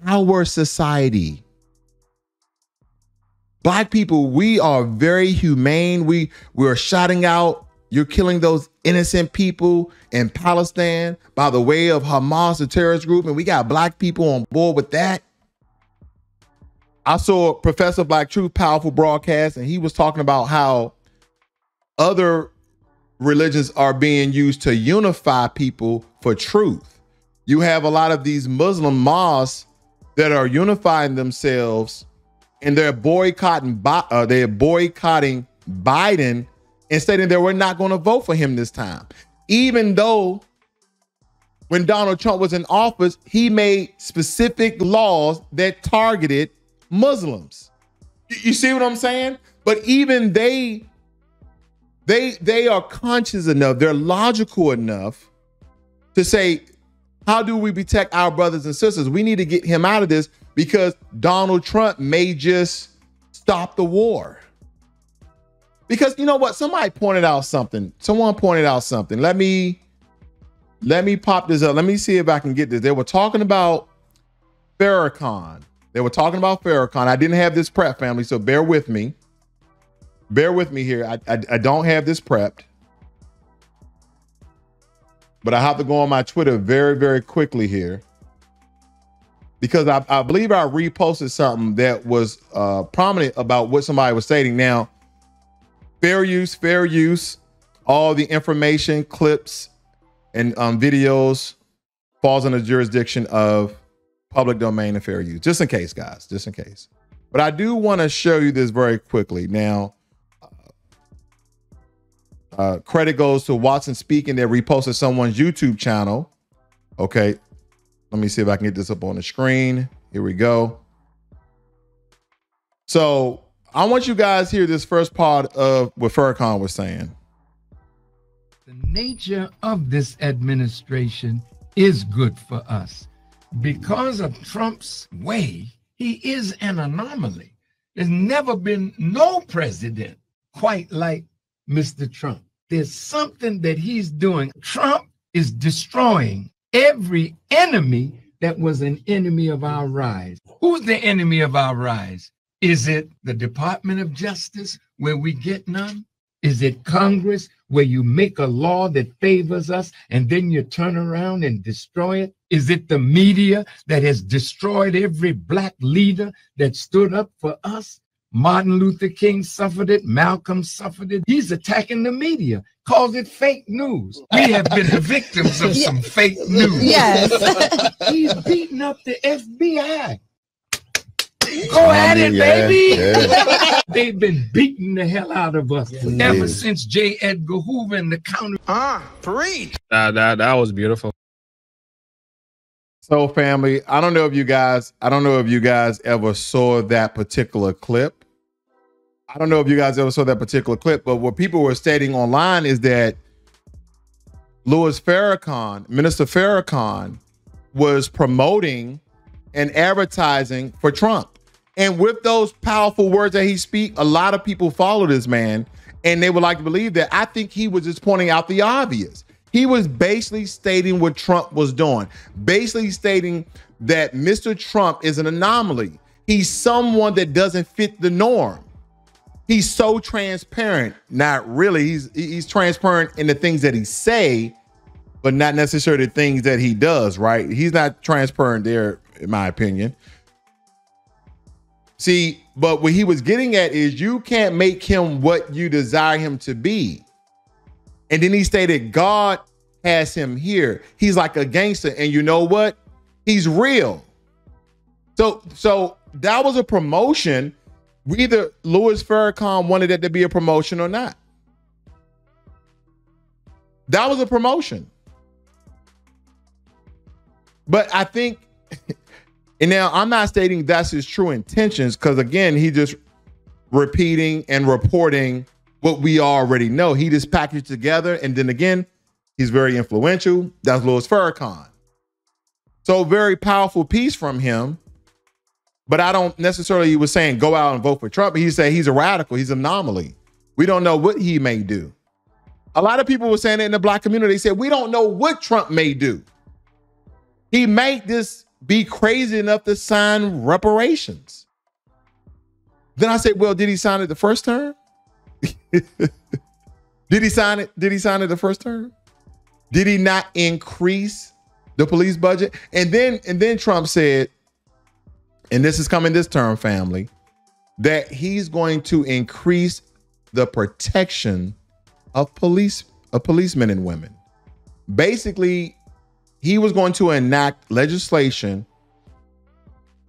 our society. Black people, we are very humane. We're shouting out, you're killing those innocent people in Palestine by the way of Hamas, the terrorist group, and we got black people on board with that. I saw Professor Black Truth powerful broadcast, and he was talking about how other religions are being used to unify people for truth. You have a lot of these Muslim mosques that are unifying themselves, and they're boycotting Biden and stating that we're not going to vote for him this time. Even though when Donald Trump was in office, he made specific laws that targeted Muslims. You see what I'm saying? But even they are conscious enough, they're logical enough to say, how do we protect our brothers and sisters? We need to get him out of this because Donald Trump may just stop the war. Because you know what? Somebody pointed out something. Someone pointed out something. Let me pop this up. Let me see if I can get this. They were talking about Farrakhan. I didn't have this prep, family, so bear with me. Bear with me here. I don't have this prepped. But I have to go on my Twitter very, very quickly here. Because I believe I reposted something that was prominent about what somebody was stating. Now, fair use, all the information, clips, and videos falls under the jurisdiction of public domain and fair use. Just in case, guys, just in case. But I do want to show you this very quickly. Now, credit goes to Watson Speaking that reposted someone's YouTube channel. Okay, let me see if I can get this up on the screen. Here we go. So I want you guys to hear this first part of what Farrakhan was saying. The nature of this administration is good for us. Because of Trump's way, he is an anomaly. There's never been no president quite like Mr. Trump. There's something that he's doing. Trump is destroying every enemy that was an enemy of our rise. Who's the enemy of our rise? Is it the Department of Justice, where we get none? Is it Congress, where you make a law that favors us and then you turn around and destroy it? Is it the media that has destroyed every black leader that stood up for us? Martin Luther King suffered it. Malcolm suffered it. He's attacking the media, calls it fake news. We have been the victims of some fake news. Yes. He's beating up the FBI. Go at it, baby. Yeah. They've been beating the hell out of us ever since J. Edgar Hoover and the county. Preach. That was beautiful. So, family, I don't know if you guys ever saw that particular clip. But what people were stating online is that Minister Farrakhan, was promoting and advertising for Trump. And with those powerful words that he speaks, a lot of people follow this man, and they would like to believe that. I think he was just pointing out the obvious. He was basically stating what Trump was doing, basically stating that Mr. Trump is an anomaly. He's someone that doesn't fit the norm. He's so transparent. Not really. He's transparent in the things that he say, but not necessarily the things that he does, right? He's not transparent there, in my opinion. See, but what he was getting at is you can't make him what you desire him to be. And then he stated God has him here. He's like a gangster. And you know what? He's real. So that was a promotion. Either Louis Farrakhan wanted it to be a promotion or not. That was a promotion. But I think And now I'm not stating that's his true intentions, because again, he just repeating and reporting what we already know. He just packaged together, and then again, he's very influential. That's Louis Farrakhan. So very powerful piece from him. But I don't necessarily, he was saying go out and vote for Trump. He said he's a radical, he's an anomaly. We don't know what he may do. A lot of people were saying it in the black community. They said, we don't know what Trump may do. He may just be crazy enough to sign reparations. Then I said, well, did he sign it the first term? Did he sign it? Did he sign it the first term? Did he not increase the police budget? And then Trump said, and this is coming this term, family, that he's going to increase the protection of policemen and women. Basically, he was going to enact legislation.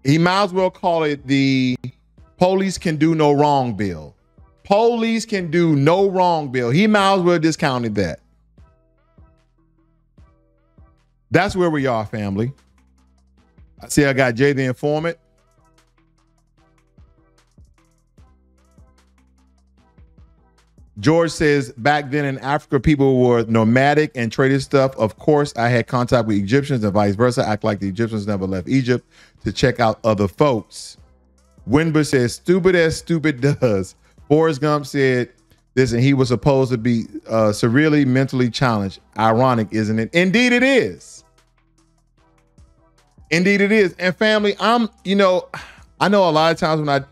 He might as well call it the Police Can Do No Wrong bill. Police Can Do No Wrong bill. He might as well discounted that. That's where we are, family. I see I got Jay the Informant. George says, back then in Africa, people were nomadic and traded stuff. Of course, I had contact with Egyptians and vice versa. Act like the Egyptians never left Egypt to check out other folks. Winber says, stupid as stupid does. Forrest Gump said this, and he was supposed to be severely mentally challenged. Ironic, isn't it? Indeed it is. Indeed it is. And family, I know a lot of times when I,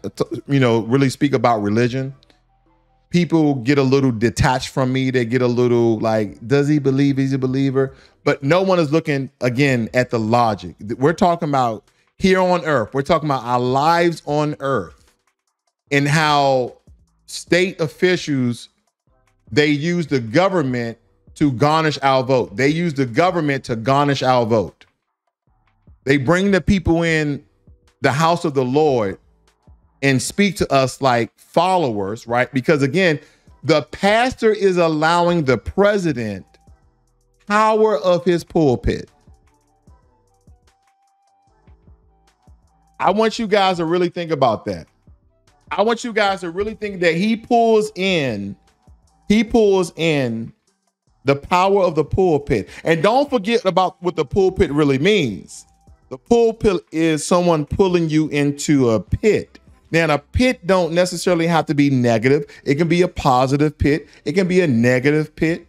really speak about religion, people get a little detached from me. They get a little like, does he believe he's a believer? But no one is looking, again, at the logic. We're talking about here on earth. We're talking about our lives on earth and how state officials, they use the government to garnish our vote. They use the government to garnish our vote. They bring the people in the house of the Lord and speak to us like followers, right? Because again, the pastor is allowing the president power of his pulpit. I want you guys to really think about that. I want you guys to really think that he pulls in the power of the pulpit. And don't forget about what the pulpit really means. The pulpit is someone pulling you into a pit. Now, a pit don't necessarily have to be negative. It can be a positive pit. It can be a negative pit.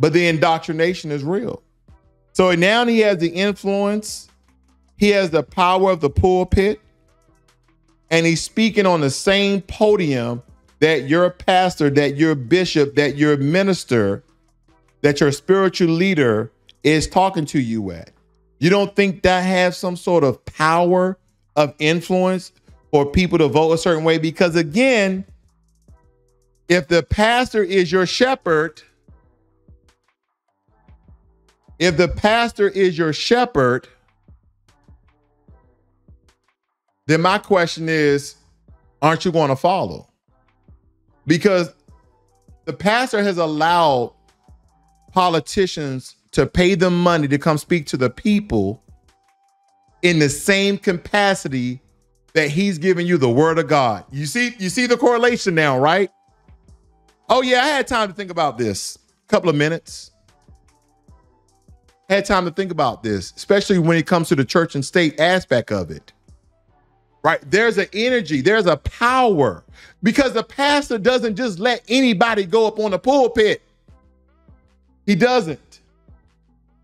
But the indoctrination is real. So now he has the influence. He has the power of the pulpit. And he's speaking on the same podium that your pastor, that your bishop, that your minister, that your spiritual leader is talking to you at. You don't think that has some sort of power of influence for people to vote a certain way? Because again, if the pastor is your shepherd, then my question is, aren't you going to follow? Because the pastor has allowed politicians to pay them money to come speak to the people in the same capacity that he's giving you the word of God. You see the correlation now, right? Oh yeah, I had time to think about this. A couple of minutes. Had time to think about this, especially when it comes to the church and state aspect of it. Right? There's an energy, there's a power, because the pastor doesn't just let anybody go up on the pulpit. He doesn't.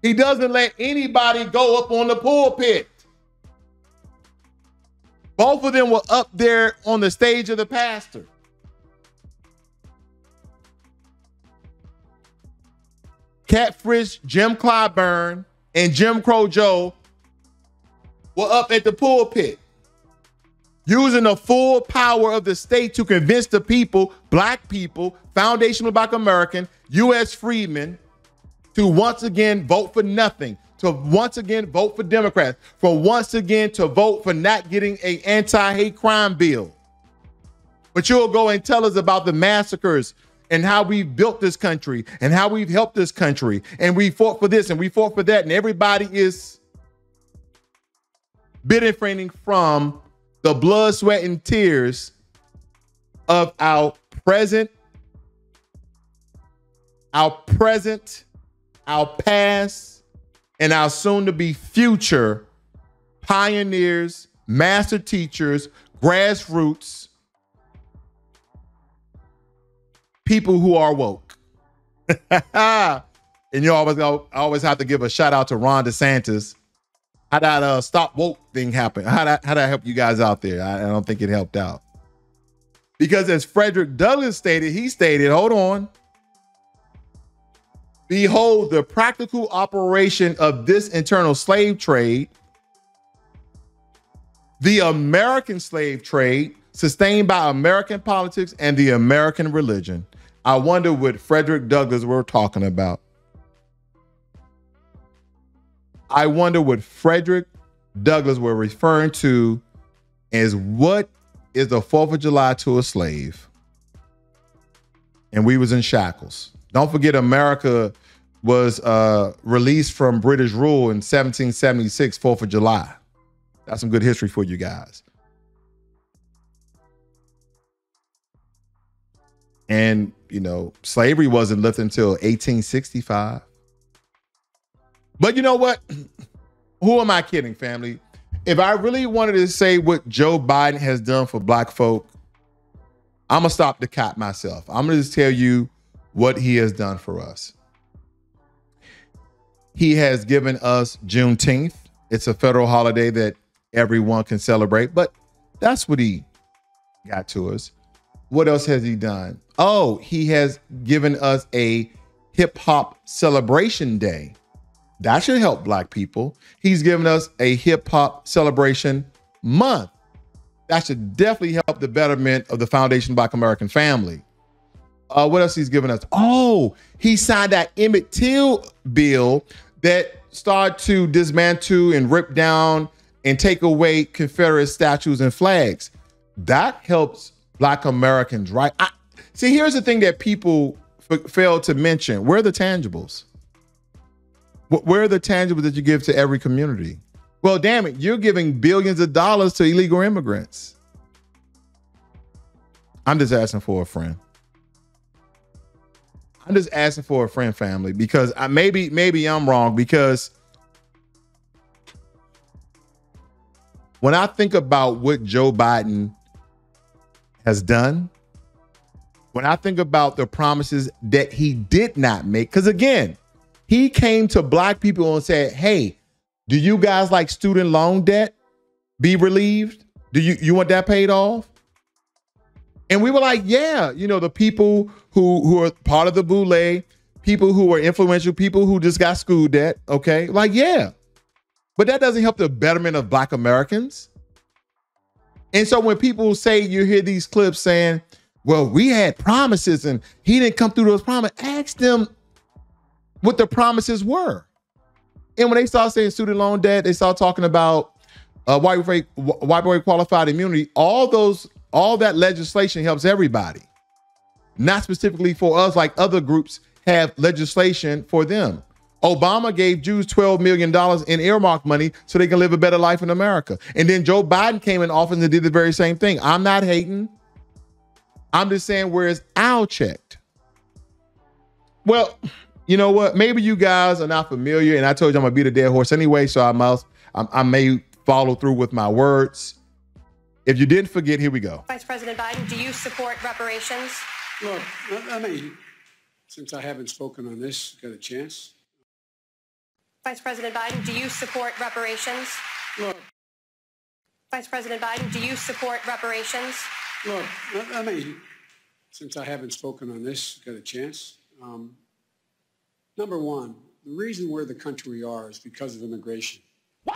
He doesn't let anybody go up on the pulpit. Both of them were up there on the stage of the pastor. Catfish Jim Clyburn and Jim Crow Joe were up at the pulpit, using the full power of the state to convince the people, black people, foundational Black American, U.S. freedmen, to once again vote for nothing, to once again vote for Democrats, for once again to vote for not getting an anti-hate crime bill. But you'll go and tell us about the massacres and how we've built this country and how we've helped this country. And we fought for this and we fought for that. And everybody is benefiting from the blood, sweat, and tears of our present, our past, and our soon-to-be future pioneers, master teachers, grassroots, people who are woke. And you always have to give a shout out to Ron DeSantis. How that stop woke thing happen? How that help you guys out there? I don't think it helped out. Because as Frederick Douglass stated, hold on. Behold, the practical operation of this internal slave trade, the American slave trade, sustained by American politics and the American religion. I wonder what Frederick Douglass were talking about. I wonder what Frederick Douglass were referring to as what is the 4th of July to a slave. And we was in shackles. Don't forget, America was released from British rule in 1776, 4th of July. That's some good history for you guys. And, you know, slavery wasn't lifted until 1865. But you know what? Who am I kidding, family? If I really wanted to say what Joe Biden has done for black folk, I'm going to stop the cap myself. I'm going to just tell you what he has done for us. He has given us Juneteenth. It's a federal holiday that everyone can celebrate, but that's what he got to us. What else has he done? Oh, he has given us a hip hop celebration day. That should help black people. He's given us a hip hop celebration month. That should definitely help the betterment of the Foundation Black American Family. What else he's given us? Oh, he signed that Emmett Till bill that started to dismantle and rip down and take away Confederate statues and flags. That helps black Americans, right? See, here's the thing that people fail to mention. Where are the tangibles? Where are the tangibles that you give to every community? Well, damn it, you're giving billions of dollars to illegal immigrants. I'm just asking for a friend. I'm just asking for a friend, family, because maybe I'm wrong, because when I think about what Joe Biden has done, when I think about the promises that he did not make, because again, he came to black people and said, hey, do you guys like student loan debt be relieved? Do you want that paid off? And we were like, yeah, you know, the people who are part of the boule, people who are influential, people who just got school debt, okay? Like, yeah. But that doesn't help the betterment of black Americans. And so when people say, you hear these clips saying, well, we had promises and he didn't come through those promises, ask them what the promises were. And when they start saying student loan debt, they start talking about white boy qualified immunity. All that legislation helps everybody, not specifically for us, like other groups have legislation for them. Obama gave Jews $12 million in earmark money so they can live a better life in America. And then Joe Biden came in office and did the very same thing. I'm not hating. I'm just saying, where's our checked? Well, you know what? Maybe you guys are not familiar, and I told you I'm gonna beat a dead horse anyway, so I may follow through with my words. If you didn't forget, here we go. Vice President Biden, do you support reparations? Look, I mean, since I haven't spoken on this, got a chance. Vice President Biden, do you support reparations? Look. Vice President Biden, do you support reparations? Look, I mean, since I haven't spoken on this, got a chance. Number one, the reason we're the country we are is because of immigration.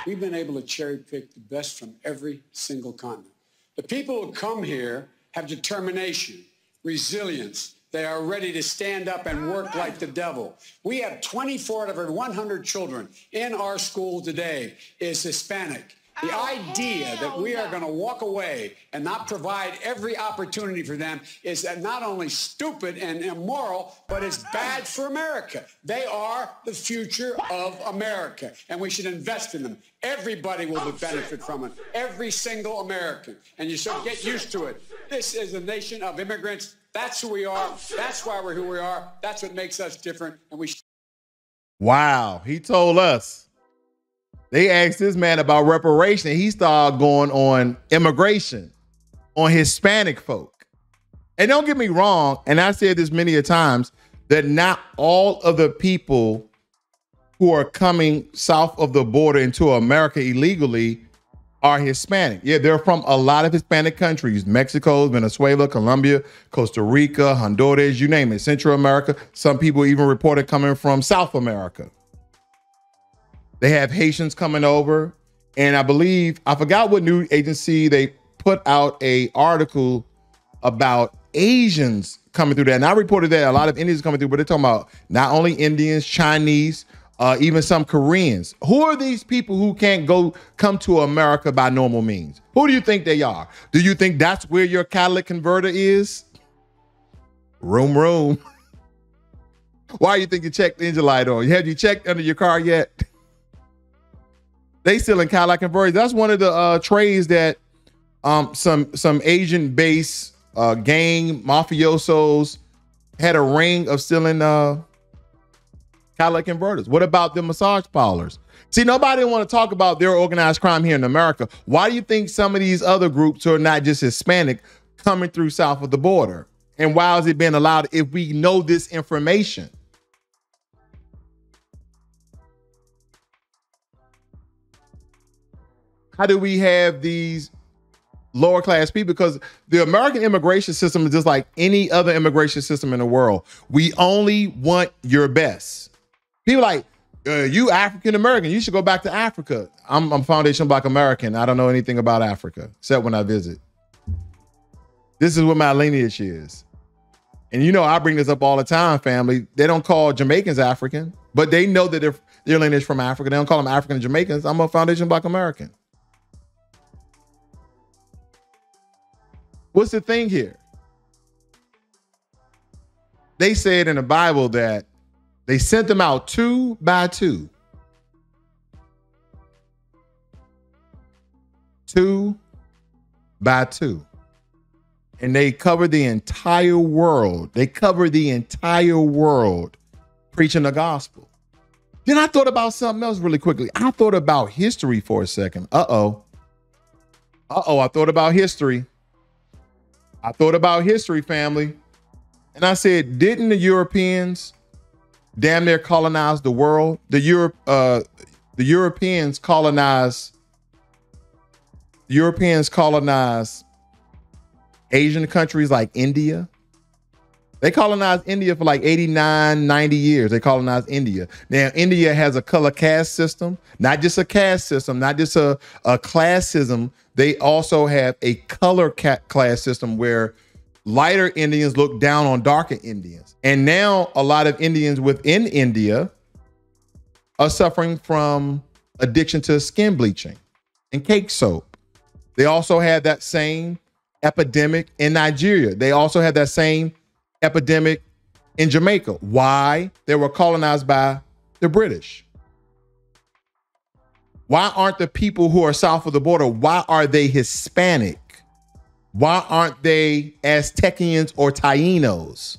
We've been able to cherry pick the best from every single continent. The people who come here have determination, resilience. They are ready to stand up and work like the devil. We have 24 out of every 100 children in our school today is Hispanic. The idea that we are going to walk away and not provide every opportunity for them is not only stupid and immoral, but it's bad for America. They are the future of America, and we should invest in them. Everybody will benefit from it, every single American, and you should get used to it. This is a nation of immigrants. That's who we are. That's why we're who we are. That's what makes us different, and we should. Wow, he told us. They asked this man about reparation. He started going on immigration, on Hispanic folk. And don't get me wrong, and I said this many a times, that not all of the people who are coming south of the border into America illegally are Hispanic. Yeah, they're from a lot of Hispanic countries: Mexico, Venezuela, Colombia, Costa Rica, Honduras, you name it, Central America. Some people even reported coming from South America. They have Haitians coming over. And I believe, I forgot what news agency, they put out an article about Asians coming through there. And I reported that a lot of Indians coming through, but they're talking about not only Indians, Chinese, even some Koreans. Who are these people who can't come to America by normal means? Who do you think they are? Do you think that's where your catalytic converter is? Room. Why do you think you checked the engine light on? Have you checked under your car yet? They still in catalytic converters. That's one of the trades that some Asian-based gang mafiosos had a ring of stealing catalytic converters. What about the massage parlors? See, nobody want to talk about their organized crime here in America. Why do you think some of these other groups who are not just Hispanic coming through south of the border? And why is it being allowed if we know this information? How do we have these lower class people? Because the American immigration system is just like any other immigration system in the world. We only want your best. People like, you African American, you should go back to Africa. I'm Foundation Black American. I don't know anything about Africa, except when I visit. This is what my lineage is. And you know, I bring this up all the time, family. They don't call Jamaicans African, but they know that their lineage from Africa. They don't call them African Jamaicans. I'm a Foundation Black American. What's the thing here? They said in the Bible that they sent them out 2 by 2. 2 by 2. And they covered the entire world. They covered the entire world preaching the gospel. Then I thought about something else really quickly. I thought about history for a second. I thought about history. I thought about history, family. And I said, didn't the Europeans damn near colonize the world? The Europeans colonized Asian countries like India. They colonized India for like 89, 90 years. They colonized India. Now, India has a color caste system, not just a caste system, not just a classism. They also have a color class system where lighter Indians look down on darker Indians. And now a lot of Indians within India are suffering from addiction to skin bleaching and cake soap. They also had that same epidemic in Nigeria. They also had that same epidemic in Jamaica. Why? They were colonized by the British. Why aren't the people who are south of the border, why are they Hispanic? Why aren't they Aztecians or Tainos?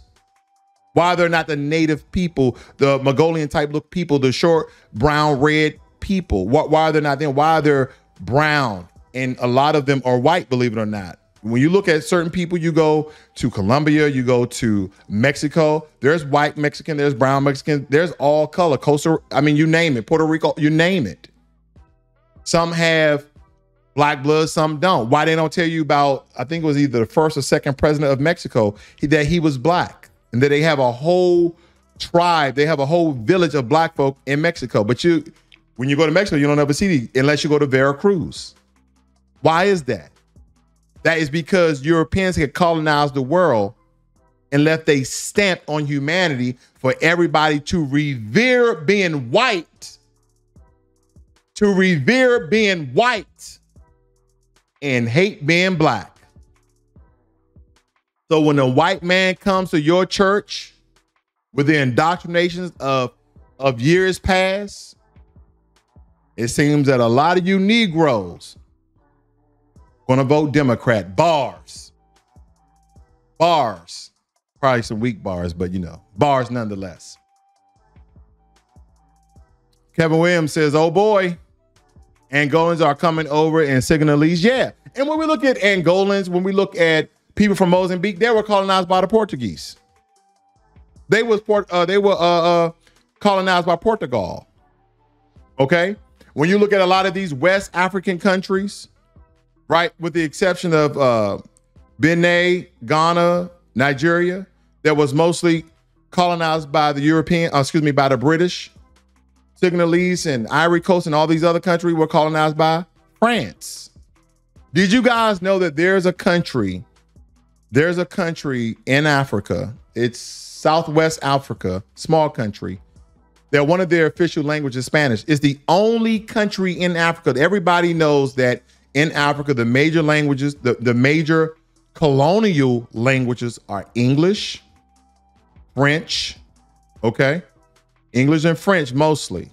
Why are they not the native people, the Mongolian type look people, the short, brown, red people? Why are they not them? Why are they brown? And a lot of them are white, believe it or not. When you look at certain people, you go to Colombia, you go to Mexico, there's white Mexican, there's brown Mexican, there's all color. You name it, Puerto Rico, you name it. Some have black blood, some don't. Why they don't tell you about, I think it was either the first or second president of Mexico, that he was black, and that they have a whole tribe, they have a whole village of black folk in Mexico. But when you go to Mexico, you don't ever see these unless you go to Veracruz. Why is that? That is because Europeans had colonized the world and left a stamp on humanity for everybody to revere being white to revere being white and hate being black. So when a white man comes to your church with the indoctrinations of years past, it seems that a lot of you Negroes going to vote Democrat. Bars. Probably some weak bars, but bars nonetheless. Kevin Williams says, oh boy, Angolans are coming over in Signalese. Yeah. And when we look at Angolans, when we look at people from Mozambique, they were colonized by the Portuguese. They were colonized by Portugal. Okay? When you look at a lot of these West African countries, right, with the exception of Benin, Ghana, Nigeria, that was mostly colonized by the by the British. Signalese and Ivory Coast and all these other countries were colonized by France. Did you guys know that there's a country in Africa, it's Southwest Africa, small country, that one of their official languages is Spanish. It's the only country in Africa. Everybody knows that in Africa, the major languages, the major colonial languages are English, French, okay? English and French mostly.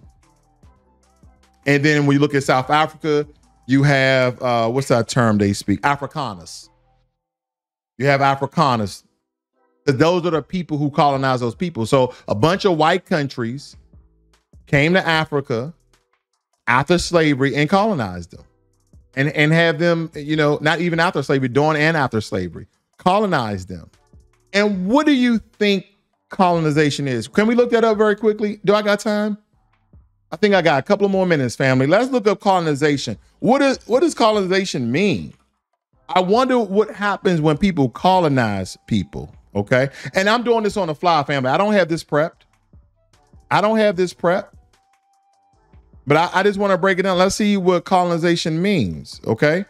And then when you look at South Africa, you have, what's that term they speak? Afrikaners. You have Afrikaners. Because those are the people who colonize those people. So a bunch of white countries came to Africa after slavery and colonized them. And have them, not even after slavery, during and after slavery, colonized them. And what do you think colonization is? Can we look that up very quickly? Do I got time? I think I got a couple of more minutes, family. Let's look up colonization. What does colonization mean? I wonder what happens when people colonize people, okay? And I'm doing this on the fly, family. I don't have this prepped. But I just want to break it down. Let's see what colonization means, okay?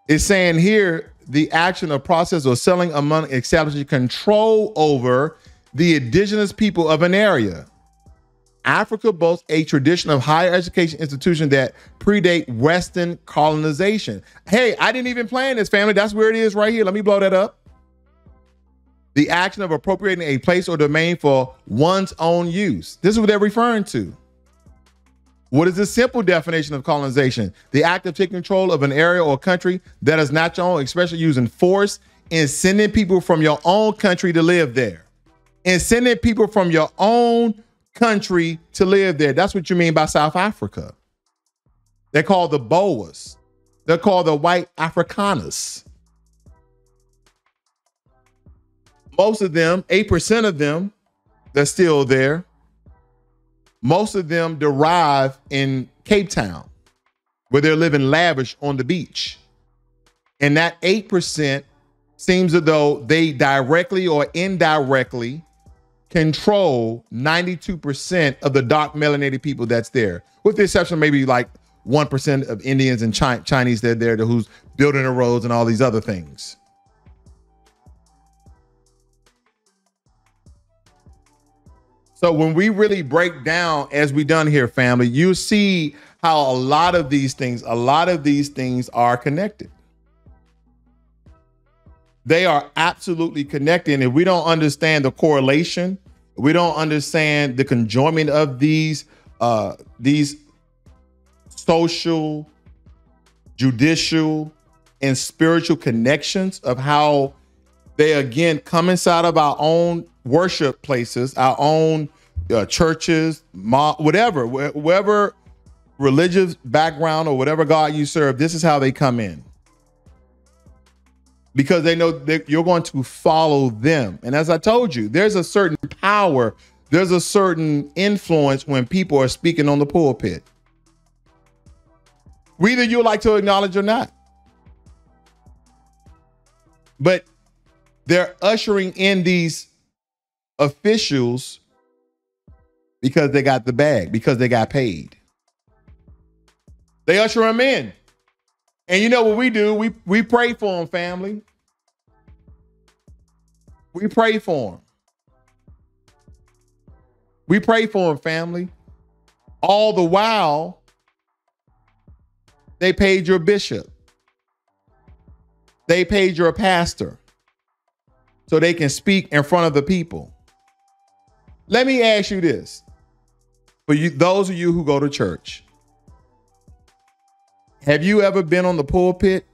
It's saying here, the action or process or selling among establishing control over the indigenous people of an area. Africa boasts a tradition of higher education institutions that predate Western colonization. Hey, I didn't even plan this, family. That's where it is right here. Let me blow that up. The action of appropriating a place or domain for one's own use. This is what they're referring to. What is the simple definition of colonization? The act of taking control of an area or country that is not your own, especially using force and sending people from your own country to live there. And sending people from your own country to live there. That's what you mean by South Africa. They're called the Boers. They're called the white Afrikaners. Most of them, 8% of them, they're still there. Most of them derive in Cape Town, where they're living lavish on the beach. And that 8% seems as though they directly or indirectly control 92% of the dark melanated people that's there, with the exception of maybe like 1% of Indians and Chinese that are there who's building the roads and all these other things. So when we really break down, as we done here, family, you see how a lot of these things are connected. They are absolutely connected. And if we don't understand the correlation, we don't understand the conjoinment of these social, judicial, and spiritual connections of how they, again, come inside of our own worship places, our own churches, whatever religious background or whatever God you serve, this is how they come in. Because they know that you're going to follow them. And as I told you, there's a certain power, there's a certain influence when people are speaking on the pulpit. Whether you like to acknowledge or not. But they're ushering in these officials because they got the bag, because they got paid. They usher them in. And you know what we do? We pray for them, family. We pray for them. We pray for them, family. All the while, they paid your bishop. They paid your pastor so they can speak in front of the people. Let me ask you this. For you, those of you who go to church, have you ever been on the pulpit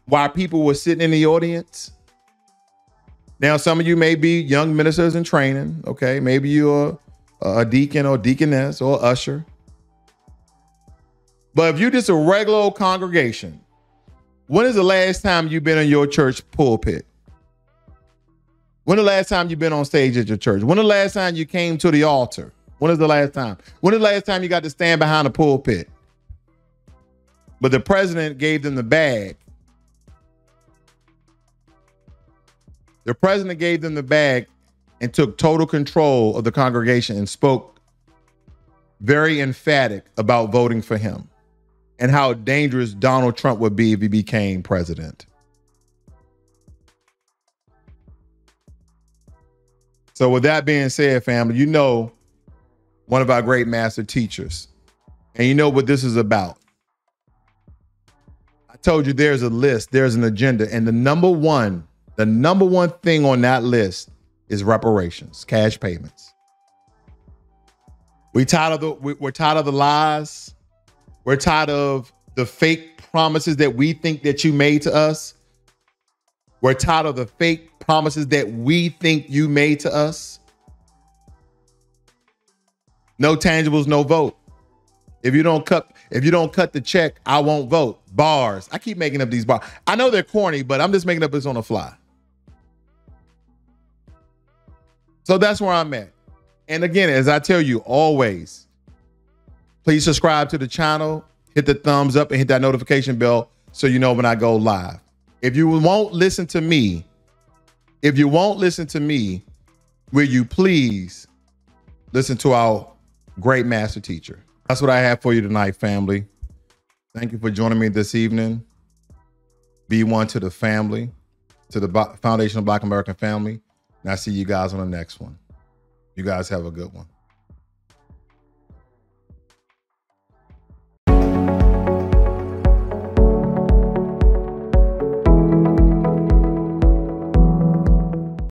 while people were sitting in the audience? Now, some of you may be young ministers in training, okay? Maybe you're a deacon or deaconess or usher. But if you're just a regular old congregation, when is the last time you've been in your church pulpit? When the last time you've been on stage at your church? When the last time you came to the altar? When is the last time? When is the last time you got to stand behind the pulpit? But the president gave them the bag. The president gave them the bag and took total control of the congregation and spoke very emphatic about voting for him and how dangerous Donald Trump would be if he became president. So with that being said, family, you know one of our great master teachers, and you know what this is about. I told you there's a list, there's an agenda, and the number one thing on that list is reparations, cash payments. We're tired of the lies. We're tired of the fake promises that we think that you made to us. We're tired of the fake promises that we think you made to us. No tangibles, no vote. If you don't cut the check, I won't vote. Bars. I keep making up these bars. I know they're corny, but I'm just making up this on the fly. So that's where I'm at. And again, as I tell you always, please subscribe to the channel, hit the thumbs up and hit that notification bell so you know when I go live. If you won't listen to me, will you please listen to our great master teacher? That's what I have for you tonight, family. Thank you for joining me this evening. Be one to the family, to the Foundation of Black American Family. And I'll see you guys on the next one. You guys have a good one.